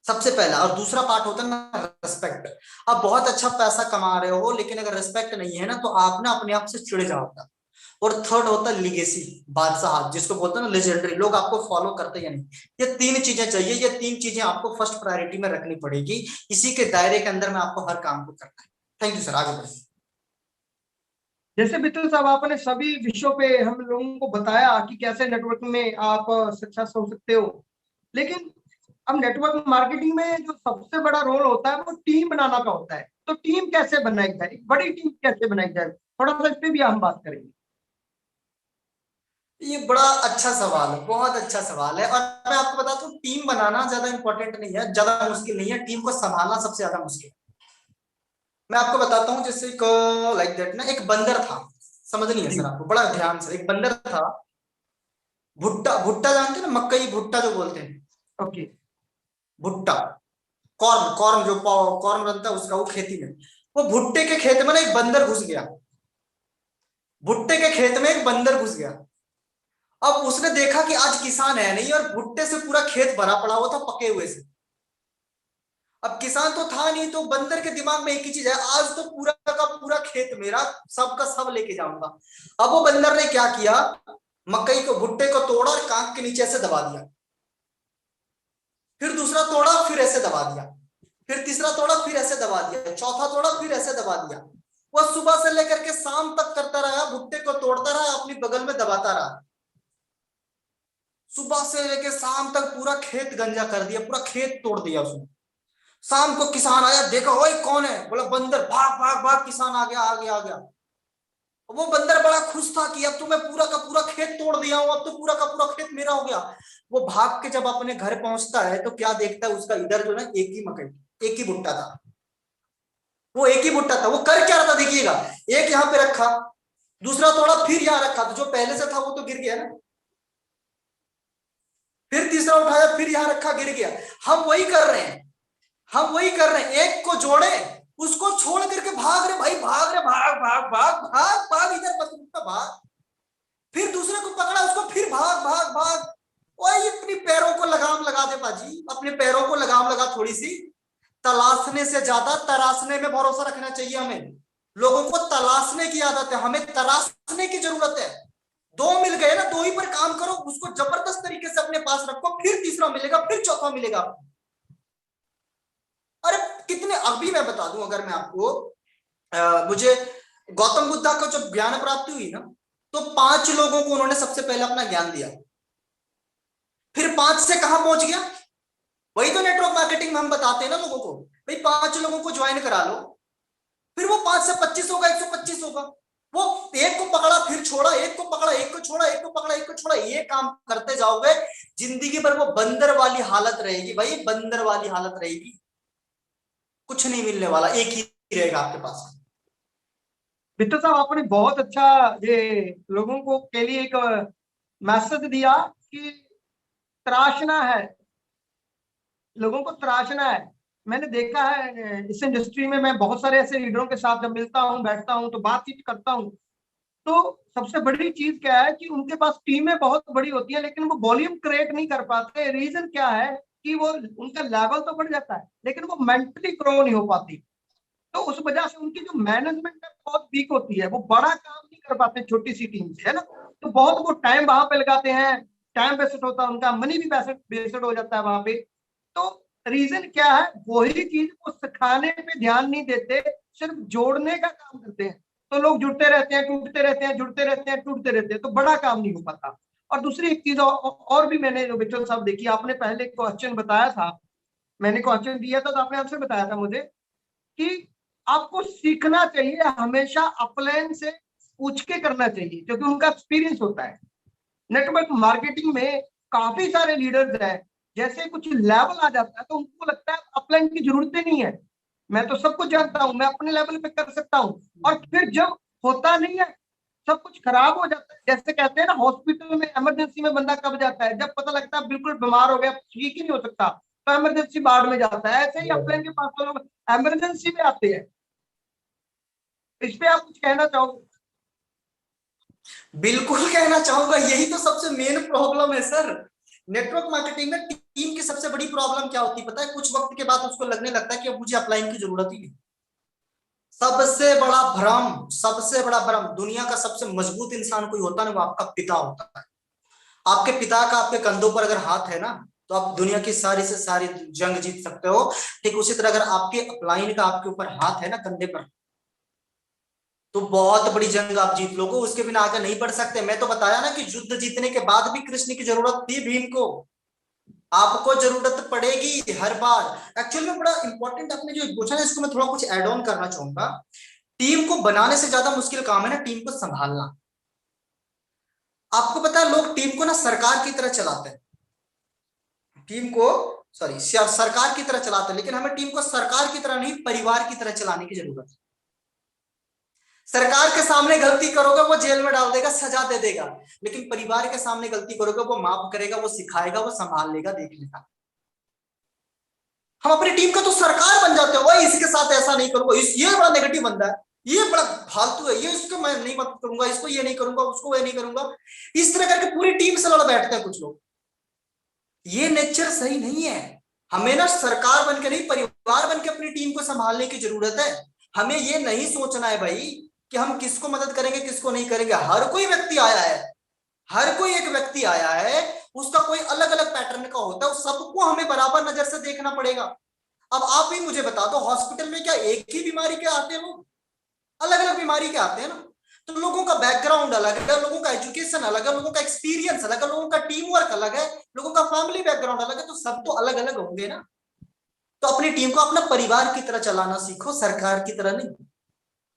सबसे पहला। और दूसरा पार्ट होता है ना रिस्पेक्ट। आप बहुत अच्छा पैसा कमा रहे हो, लेकिन अगर रिस्पेक्ट नहीं है ना, तो आप ना अपने आप से चिढ़ जाओगे। और थर्ड होता है लीगेसी, बादशाह, जिसको बोलते हैं ना लेजेंडरी, लोग आपको फॉलो करते या नहीं। ये तीन चीजें चाहिए, ये तीन चीजें आपको फर्स्ट प्रायोरिटी में रखनी पड़ेगी। इसी के दायरे के अंदर में आपको हर काम को करना है। थैंक यू सर, आगे बढ़िए। जैसे मित्र साहब आपने सभी विषयों पे हम लोगों को बताया कि कैसे नेटवर्किंग में आप सक्सेस हो सकते हो, लेकिन अब नेटवर्क मार्केटिंग में जो सबसे बड़ा रोल होता है वो टीम बनाना का होता है। तो टीम कैसे बनाई जाए, बड़ी टीम कैसे बनाई जाए, थोड़ा सा इस पे भी हम बात करेंगे। ये बड़ा अच्छा सवाल है, बहुत अच्छा सवाल है। और मैं आपको बताता हूँ, टीम बनाना ज्यादा इंपॉर्टेंट नहीं है, ज्यादा मुश्किल नहीं है, टीम को संभालना सबसे ज्यादा मुश्किल है। मैं आपको बताता हूँ, जैसे लाइक दैट ना, एक बंदर था, समझ नहीं है सर आपको, बड़ा ध्यान से। एक बंदर था, भुट्टा, भुट्टा जानते हैं ना, मकई भुट्टा जो बोलते हैं। ओके। भुट्टा, कॉर्न, कॉर्न जो कॉर्न बनता है उसका, वो खेती में, वो भुट्टे के खेत में ना एक बंदर घुस गया। भुट्टे के खेत में एक बंदर घुस गया। अब उसने देखा कि आज किसान है नहीं, और भुट्टे से पूरा खेत भरा पड़ा हुआ था पके हुए से। अब किसान तो था नहीं, तो बंदर के दिमाग में एक ही चीज है, आज तो पूरा का पूरा खेत मेरा, सब का सब लेके जाऊंगा। अब वो बंदर ने क्या किया, मकई को, भुट्टे को तोड़ा और कांख के नीचे ऐसे दबा दिया। फिर दूसरा तोड़ा, फिर ऐसे दबा दिया। फिर तीसरा तोड़ा, फिर ऐसे दबा दिया। चौथा तोड़ा, फिर ऐसे दबा दिया। वह सुबह से लेकर के शाम तक करता रहा, भुट्टे को तोड़ता रहा, अपनी बगल में दबाता रहा। सुबह से लेकर शाम तक पूरा खेत गंजा कर दिया, पूरा खेत तोड़ दिया उसने। शाम को किसान आया, देखा ओए कौन है, बोला बंदर। भाग भाग भाग, किसान आ गया आ गया आ गया। वो बंदर बड़ा खुश था कि अब तो मैं पूरा का पूरा खेत तोड़ दिया हूं, अब तो पूरा का पूरा खेत मेरा हो गया। वो भाग के जब अपने घर पहुंचता है तो क्या देखता है, उसका इधर जो ना एक ही मकई, एक ही भुट्टा था। वो एक ही भुट्टा था। वो कर क्या रहा था देखिएगा, एक यहाँ पे रखा, दूसरा तोड़ा, फिर यहाँ रखा, तो जो पहले से था वो तो गिर गया ना। फिर तीसरा उठाया, फिर यहाँ रखा, गिर गया। हम वही कर रहे हैं, हम वही कर रहे हैं। एक को जोड़े, उसको छोड़ करके भाग रहे भाई, भाग रहे, भाग भाग भाग भाग भाग, इधर मत भाग। फिर दूसरे को पकड़ा, उसको फिर भाग भाग भाग। और अपनी पैरों को लगाम लगा दे बाजी, अपने पैरों को लगाम लगा थोड़ी सी। तलाशने से ज्यादा तराशने में भरोसा रखना चाहिए हमें। लोगों को तलाशने की आदत है, हमें तराशने की जरूरत है। दो मिल गए ना, दो ही पर काम करो, उसको जबरदस्त तरीके से अपने पास रखो, फिर तीसरा मिलेगा, फिर चौथा मिलेगा। अरे कितने, अभी मैं बता दूं, अगर मैं आपको मुझे गौतम बुद्धा को जब ज्ञान प्राप्ति हुई ना, तो 5 लोगों को उन्होंने सबसे पहले अपना ज्ञान दिया। फिर 5 से कहां पहुंच गया? वही तो नेटवर्क मार्केटिंग में हम बताते हैं ना लोगों को, भाई 5 लोगों को ज्वाइन करा लो, फिर वो 5 से 25 होगा, 125 होगा। वो एक को पकड़ा फिर छोड़ा, एक को पकड़ा, एक को छोड़ा, एक को पकड़ा, एक को छोड़ा, ये काम करते जाओगे, जिंदगी भर वो बंदर वाली हालत रहेगी भाई, बंदर वाली हालत रहेगी। कुछ नहीं मिलने वाला, एक ही रहेगा आपके पास। वित्त साहब, आपने बहुत अच्छा ये लोगों को के लिए एक मैसेज दिया कि तराशना है, लोगों को तराशना है। मैंने देखा है इस इंडस्ट्री में, मैं बहुत सारे ऐसे लीडरों के साथ जब मिलता हूँ, बैठता हूँ, तो बातचीत करता हूँ, तो सबसे बड़ी चीज क्या है कि उनके पास टीमें बहुत बड़ी होती है, लेकिन वो वॉल्यूम क्रिएट नहीं कर पाते। रीजन क्या है कि वो, उनका लेवल तो बढ़ जाता है, लेकिन वो मेंटली ग्रो नहीं हो पाती। तो उस वजह से उनकी जो मैनेजमेंट है बहुत वीक होती है, वो बड़ा काम नहीं कर पाते छोटी सी टीम से, है ना। तो बहुत वो टाइम वहां पे लगाते हैं, टाइम वेस्ट होता है उनका, मनी भी वेस्ट हो जाता है वहां पे। तो रीजन क्या है? वही चीज को सिखाने पे ध्यान नहीं देते, सिर्फ जोड़ने का काम करते हैं। तो लोग जुड़ते रहते हैं, टूटते रहते हैं, जुड़ते रहते हैं, टूटते रहते हैं, तो बड़ा काम नहीं हो पाता। और दूसरी एक चीज और भी मैंने विठल साहब देखी, आपने पहले क्वेश्चन बताया था, मैंने क्वेश्चन दिया था, तो आपने आंसर बताया था मुझे कि आपको सीखना चाहिए, हमेशा अपलाइन से पूछ के करना चाहिए, क्योंकि उनका एक्सपीरियंस होता है। नेटवर्क मार्केटिंग में काफी सारे लीडर्स हैं, जैसे कुछ लेवल आ जाता है तो उनको लगता है अपलाइन की जरूरत ही नहीं है, मैं तो सब कुछ जानता हूं, मैं अपने लेवल पे कर सकता हूं। और फिर जब होता नहीं है, सब कुछ खराब हो जाता है। जैसे कहते हैं ना, हॉस्पिटल में इमरजेंसी में बंदा कब जाता है? जब पता लगता है बिल्कुल बीमार हो गया, ठीक ही नहीं हो सकता, तो इमरजेंसी वार्ड में जाता है। ऐसे ही अपलाइन के पास तो लोग इमरजेंसी में आते हैं। इस पे आप कुछ कहना चाहोगे? बिल्कुल कहना चाहूंगा, यही तो सबसे मेन प्रॉब्लम है सर। नेटवर्क मार्केटिंग में टीम की सबसे बड़ी प्रॉब्लम क्या होती है पता है? कुछ वक्त के बाद उसको लगने लगता है कि अब मुझे अपलाइन की जरूरत ही नहीं। सबसे बड़ा भ्रम, सबसे बड़ा भ्रम, दुनिया का सबसे मजबूत इंसान कोई होता है ना, वो आपका पिता होता है। आपके पिता का आपके कंधों पर अगर हाथ है ना, तो आप दुनिया की सारी से सारी जंग जीत सकते हो। ठीक उसी तरह अगर आपके अपलाइन का आपके ऊपर हाथ है ना, कंधे पर, तो बहुत बड़ी जंग आप जीत लोगे, उसके बिना आगे नहीं बढ़ सकते। मैं तो बताया ना कि युद्ध जीतने के बाद भी कृष्ण की जरूरत थी भीम को, आपको जरूरत पड़ेगी हर बार। एक्चुअल में बड़ा इंपॉर्टेंट आपने जो पूछा ना, इसको मैं थोड़ा कुछ एड ऑन करना चाहूंगा। टीम को बनाने से ज्यादा मुश्किल काम है ना टीम को संभालना। आपको पता है लोग टीम को ना सरकार की तरह चलाते हैं, टीम को, सॉरी, सरकार की तरह चलाते हैं, लेकिन हमें टीम को सरकार की तरह नहीं, परिवार की तरह चलाने की जरूरत है। सरकार के सामने गलती करोगे वो जेल में डाल देगा, सजा दे देगा, लेकिन परिवार के सामने गलती करोगे वो माफ करेगा, वो सिखाएगा, वो संभाल लेगा, देख लेगा। हम अपनी टीम का तो सरकार बन जाते हो, इसके साथ ऐसा नहीं करूंगा, ये बड़ा नेगेटिव बंदा है, ये बड़ा फालतू है, ये इसको मैं नहीं मत करूंगा, इसको ये नहीं करूंगा, उसको ये नहीं करूंगा। इस तरह करके पूरी टीम से लड़ बैठते हैं कुछ लोग। ये नेचर सही नहीं है। हमें ना सरकार बनकर नहीं, परिवार बनकर अपनी टीम को संभालने की जरूरत है। हमें ये नहीं सोचना है भाई कि हम किसको मदद करेंगे किसको नहीं करेंगे। हर कोई व्यक्ति आया है, हर कोई एक व्यक्ति आया है, उसका कोई अलग अलग पैटर्न का होता है, सबको हमें बराबर नजर से देखना पड़ेगा। अब आप ही मुझे बता दो, हॉस्पिटल में क्या एक ही बीमारी के आते हैं लोग? अलग अलग बीमारी के आते हैं ना। तो लोगों का बैकग्राउंड अलग है, लोगों का एजुकेशन अलग है, लोगों का एक्सपीरियंस अलग है, लोगों का टीम वर्क अलग है, लोगों का फैमिली बैकग्राउंड अलग है, तो सब तो अलग अलग होंगे ना। तो अपनी टीम को अपना परिवार की तरह चलाना सीखो, सरकार की तरह नहीं।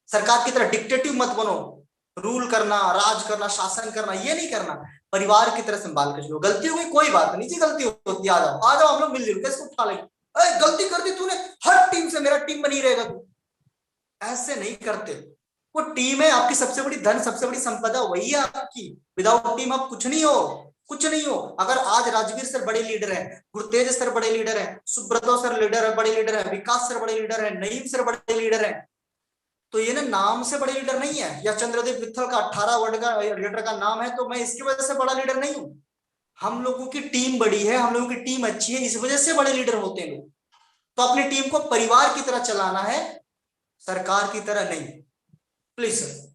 सरकार की तरह डिक्टेटिव मत बनो, रूल करना, राज करना, शासन करना, ये नहीं करना। परिवार की तरह संभाल के चलो। गलती हो गई कोई बात नहीं जी, गलती होती, आ जाओ आ जाओ, हम लोग मिलजुल के इसको उठा लेंगे। गलती कर दी तूने, हर टीम से मेरा टीम बनी रहेगा तू, ऐसे नहीं करते। वो टीम है आपकी सबसे बड़ी धन, सबसे बड़ी संपदा वही है आपकी। विदाउट टीम आप कुछ नहीं हो, कुछ नहीं हो। अगर आज राजवीर सर बड़े लीडर हैं, गुरतेज सर बड़े लीडर हैं, सुब्रतो सर लीडर है, बड़े लीडर है, विकास सर बड़े लीडर है, नईम सर बड़े लीडर है, तो ये ना नाम से बड़े लीडर नहीं है, या चंद्रदेव वित्थल का 18 वर्ड का लीडर का नाम है तो मैं इसकी वजह से बड़ा लीडर नहीं हूं। हम लोगों की टीम बड़ी है, हम लोगों की टीम अच्छी है, इस वजह से बड़े लीडर होते हैं लोग। तो अपनी टीम को परिवार की तरह चलाना है, सरकार की तरह नहीं। Please sir.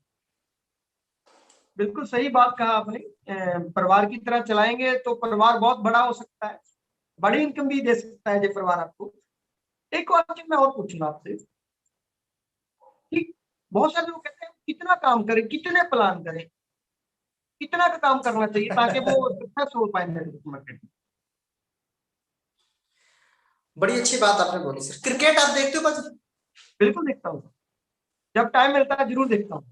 बिल्कुल सही बात कहा आपने। परिवार की तरह चलाएंगे तो परिवार बहुत बड़ा हो सकता है, बड़ी इनकम भी दे सकता है जो परिवार आपको। एक क्वेश्चन मैं और पूछूंगा आपसे कि बहुत सारे लोग कहते हैं कितना काम करें, कितने प्लान करें, कितना का काम करना चाहिए ताकि वो सक्सेस हो पाए नेटवर्क मार्केटिंग। बड़ी अच्छी बात आपने बोली सर। क्रिकेट आप देखते हो बस? बिल्कुल देखता हूँ, जब टाइम मिलता है जरूर देखता हूँ।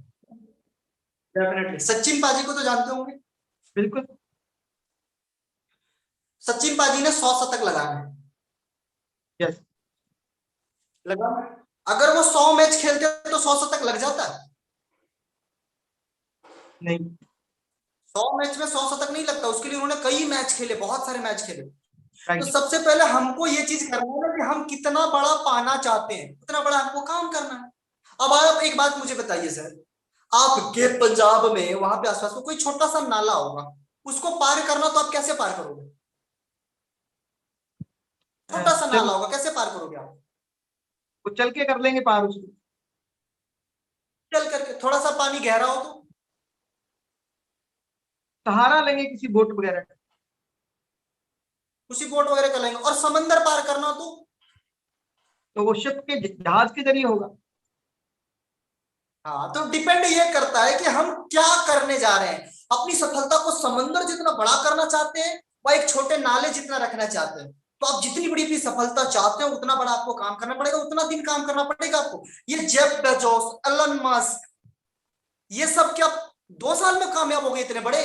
डेफिनेटली। सचिन पाजी को तो जानते होंगे? बिल्कुल। सचिन पाजी ने 100 शतक लगाए हैं। यस। लगा। अगर वो 100 मैच खेलते तो 100 शतक लग जाता है? नहीं। 100 मैच में 100 शतक नहीं लगता, उसके लिए उन्होंने कई मैच खेले, बहुत सारे मैच खेले। तो राइट। सबसे पहले हमको ये चीज करना है कि हम कितना बड़ा पाना चाहते हैं, उतना बड़ा हमको काम करना है। अब आप एक बात मुझे बताइए सर, आपके पंजाब में वहां पे आसपास में कोई छोटा सा नाला होगा, उसको पार करना तो आप कैसे पार करोगे? छोटा सा चल नाला होगा, कैसे पार करोगे आप? वो चल के कर लेंगे पार उसको। चल करके। थोड़ा सा पानी गहरा हो तो सहारा लेंगे किसी बोट वगैरह का। उसी बोट वगैरह कर लेंगे। और समंदर पार करना हो तो वो शिप के जहाज के जरिए होगा। हाँ, तो डिपेंड ये करता है कि हम क्या करने जा रहे हैं। अपनी सफलता को समंदर जितना बड़ा करना चाहते हैं व एक छोटे नाले जितना रखना चाहते हैं। तो आप जितनी बड़ी अपनी सफलता चाहते हो उतना बड़ा आपको काम करना पड़ेगा, उतना दिन काम करना पड़ेगा आपको। ये जेफ बेजोस, एलन मस्क, ये सब क्या 2 साल में कामयाब हो गए इतने बड़े?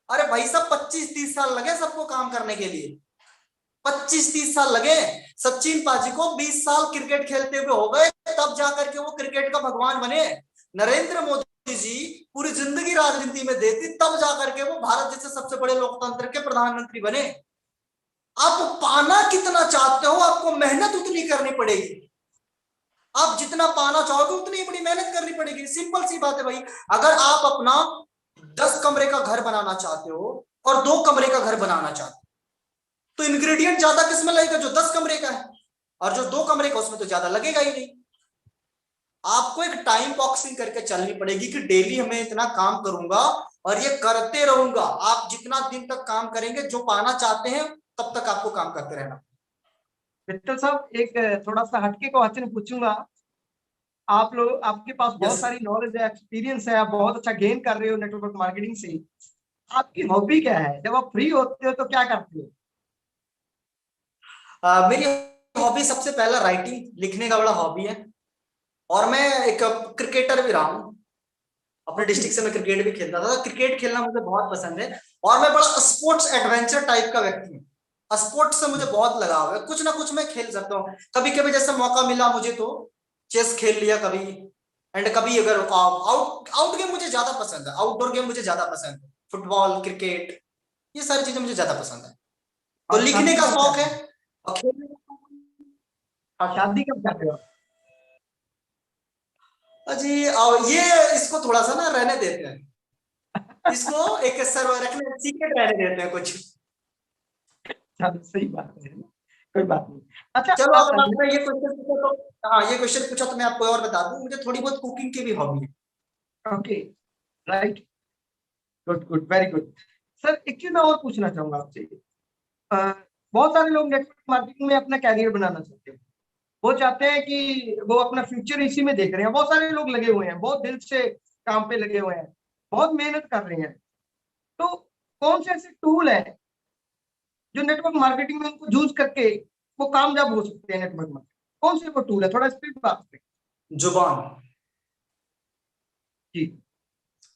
अरे भाई साहब 25-30 साल लगे सबको काम करने के लिए। 25-30 साल लगे। सचिन पाजी को 20 साल क्रिकेट खेलते हुए हो गए, तब जाकर के वो क्रिकेट का भगवान बने। नरेंद्र मोदी जी पूरी जिंदगी राजनीति में देती, तब जाकर के वो भारत जैसे सबसे बड़े लोकतंत्र के प्रधानमंत्री बने। आप पाना कितना चाहते हो, आपको मेहनत उतनी करनी पड़ेगी। आप जितना पाना चाहोगे उतनी बड़ी मेहनत करनी पड़ेगी। सिंपल सी बात है भाई। अगर आप अपना 10 कमरे का घर बनाना चाहते हो और 2 कमरे का घर बनाना चाहते हो, तो इंग्रेडिएंट ज्यादा किसमें लगेगा? जो 10 कमरे का है। और जो 2 कमरे का उसमें तो ज्यादा लगेगा ही नहीं। आपको एक टाइम बॉक्सिंग करके चलनी पड़ेगी कि डेली हमें इतना काम करूंगा और ये करते रहूंगा। आप जितना दिन तक काम करेंगे, जो पाना चाहते हैं, तब तक आपको काम करते रहना। मित्तल साहब एक थोड़ा सा हटके क्वेश्चन पूछूंगा। आप लोग, आपके पास बहुत यस। सारी नॉलेज है, एक्सपीरियंस है, आप बहुत अच्छा गेन कर रहे हो नेटवर्क मार्केटिंग से। आपकी हॉबी क्या है? जब आप फ्री होते हो तो क्या करते हो? मेरी हॉबी सबसे पहला राइटिंग, लिखने का बड़ा हॉबी है। और मैं एक क्रिकेटर भी रहा हूँ। अपने डिस्ट्रिक्ट से मैं क्रिकेट भी खेलता था। क्रिकेट खेलना मुझे बहुत पसंद है। और मैं बड़ा स्पोर्ट्स एडवेंचर टाइप का व्यक्ति हूँ। स्पोर्ट्स से मुझे बहुत लगाव है, कुछ ना कुछ मैं खेल सकता हूँ। कभी कभी जैसे मौका मिला मुझे तो चेस खेल लिया कभी। एंड कभी अगर आउट गेम मुझे ज्यादा पसंद है, आउटडोर गेम मुझे ज्यादा पसंद है, फुटबॉल, क्रिकेट, ये सारी चीजें मुझे ज्यादा पसंद है। तो और लिखने शादी का कब शौक करते है हो? और खेलने का शौक है। और शादी कब करते हो? जी ये इसको थोड़ा सा ना रहने देते हैं। इसको एक सर्वर रखने, सीक्रेट रहने देते हैं कुछ। चलो सही बात है, कोई बात नहीं। अच्छा चलो अगर आपने ये क्वेश्चन पूछा तो, हाँ ये क्वेश्चन पूछा तो मैं आपको और बता दूं, मुझे थोड़ी बहुत कुकिंग की भी हॉबी है। Okay, right, good good, very good. Sir एक चीज मैं और पूछना चाहूंगा आपसे। अ, बहुत सारे लोग नेटवर्क मार्केटिंग में अपना कैरियर बनाना चाहते हैं। वो चाहते हैं कि वो अपना फ्यूचर इसी में देख रहे हैं। बहुत सारे लोग लगे हुए हैं, बहुत दिल से काम पे लगे हुए हैं, बहुत मेहनत कर रहे हैं। तो कौन से ऐसे टूल है जो नेटवर्क मार्केटिंग में उनको यूज करके वो कामयाब हो सकते हैं नेटवर्क में? कौन से वो टूल है? थोड़ा इस पर बात करें। जुबान। जी।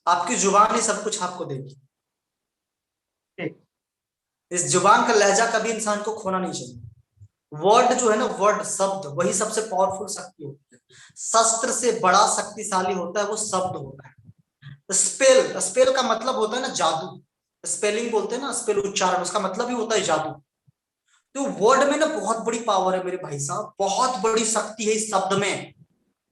आपकी जुबान ही सब कुछ आपको देगी। ठीक। इस जुबान का लहजा कभी इंसान को खोना नहीं चाहिए। वर्ड जो है ना, वर्ड, शब्द, वही सबसे पावरफुल शक्ति होती है। शस्त्र से बड़ा शक्तिशाली होता है वो शब्द होता है। स्पेल, स्पेल का मतलब होता है ना जादू। स्पेलिंग बोलते हैं ना, स्पेल उच्चारण, उसका मतलब ही होता है जादू। तो वर्ड में ना बहुत बड़ी पावर है मेरे भाई साहब, बहुत बड़ी शक्ति है इस शब्द में।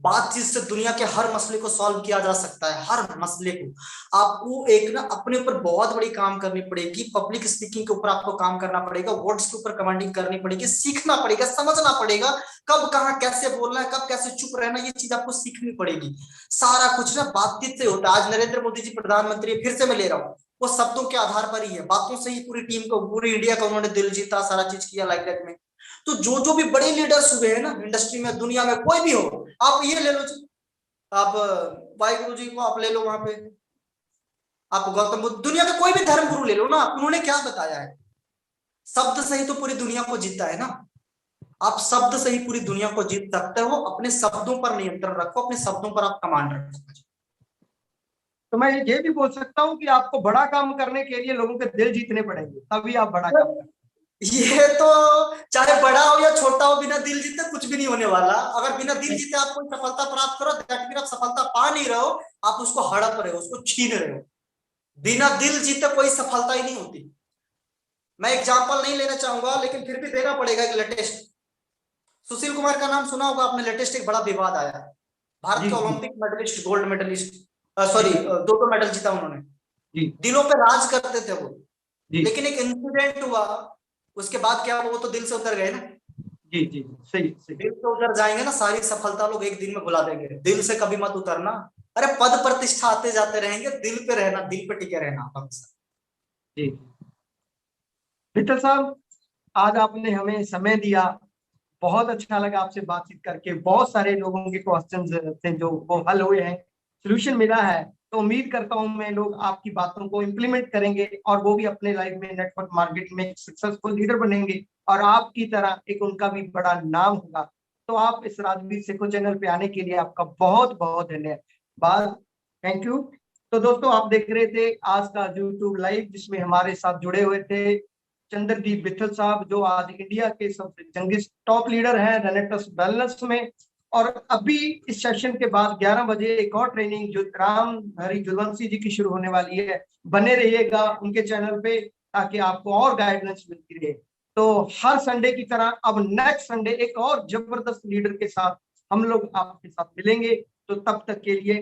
बातचीत से दुनिया के हर मसले को सॉल्व किया जा सकता है, हर मसले को। आपको एक ना अपने ऊपर बहुत बड़ी काम करनी पड़ेगी, पब्लिक स्पीकिंग के ऊपर आपको काम करना पड़ेगा, वर्ड्स के ऊपर कमांडिंग करनी पड़ेगी, सीखना पड़ेगा, समझना पड़ेगा कब कहाँ कैसे बोलना है, कब कैसे चुप रहना, ये चीज आपको सीखनी पड़ेगी। सारा कुछ ना बातचीत से होता है। आज नरेंद्र मोदी जी प्रधानमंत्री, फिर से मैं ले रहा हूँ, वो शब्दों के आधार पर ही है, बातों से ही पूरी टीम को, पूरी इंडिया का उन्होंने दिल जीता, सारा चीज किया लाइक दैट में। तो जो भी बड़े लीडर्स हुए हैं ना इंडस्ट्री में, दुनिया में कोई भी हो, आप ये ले लो जी, आप वाहिगुरु जी को आप ले लो, वहां पे आप गौतम बुद्ध, दुनिया में कोई भी धर्म गुरु ले लो ना, उन्होंने क्या बताया है? शब्द से ही तो पूरी दुनिया को जीता है ना। आप शब्द से ही पूरी दुनिया को जीत सकते हो, अपने शब्दों पर नियंत्रण रखो, अपने शब्दों पर आप कमांड रखो। तो मैं ये भी बोल सकता हूँ कि आपको बड़ा काम करने के लिए लोगों के दिल जीतने पड़ेंगे, तभी आप बड़ा काम करें। ये तो चाहे बड़ा हो या छोटा हो, बिना दिल जीते कुछ भी नहीं होने वाला। अगर बिना दिल जीते आप कोई सफलता प्राप्त करो, दैट मीन आप सफलता पा नहीं रहे हो, आप उसको हड़प रहे हो, उसको छीन रहे हो। बिना दिल जीते कोई सफलता ही नहीं होती। मैं एग्जांपल नहीं लेना चाहूंगा, लेकिन फिर भी देना पड़ेगा एक लेटेस्ट। सुशील कुमार का नाम सुना होगा आपने, लेटेस्ट एक बड़ा विवाद आया। भारत जी के ji Olympic medallist, gold medallist, sorry, दो मेडल जीता उन्होंने, जी दिलों पे राज करते थे वो। जी लेकिन एक इंसिडेंट हुआ, उसके बाद क्या हुआ, वो तो दिल से उतर गए ना। जी जी सही सही। दिल से उतर जाएंगे ना, सारी सफलता लोग एक दिन में भुला देंगे। दिल से कभी मत उतरना। अरे पद प्रतिष्ठा आते जाते रहेंगे, दिल पे रहना, दिल पे टिके रहना हमेशा। जी विठल साहब, आज आपने हमें समय दिया, बहुत अच्छा लगा आपसे बातचीत करके। बहुत सारे लोगों के क्वेश्चंस थे जो वो हल हुए हैं, सोल्यूशन मिला है। तो उम्मीद करता हूं मैं लोग आपकी बातों को इम्प्लीमेंट करेंगे और वो भी अपने लाइफ में नेटवर्क मार्केटिंग में सक्सेसफुल लीडर बनेंगे और आपकी तरह एक उनका भी बड़ा नाम होगा। तो आप इस राजवीर सेको चैनल पे आने के लिए आपका बहुत बहुत धन्यवाद, थैंक यू। तो दोस्तों, आप देख रहे थे आज का यूट्यूब लाइव, जिसमें हमारे साथ जुड़े हुए थे चंद्रदीप विठल साहब, जो आज इंडिया के सबसे यंगेस्ट टॉप लीडर हैं रेनेटस वेलनेस में। और अभी इस सेशन के बाद 11 बजे एक और ट्रेनिंग जो राम हरि जुलवंशी जी की शुरू होने वाली है। बने रहिएगा उनके चैनल पे ताकि आपको और गाइडेंस मिलती रहे। तो हर संडे की तरह अब नेक्स्ट संडे एक और जबरदस्त लीडर के साथ हम लोग आपके साथ मिलेंगे। तो तब तक के लिए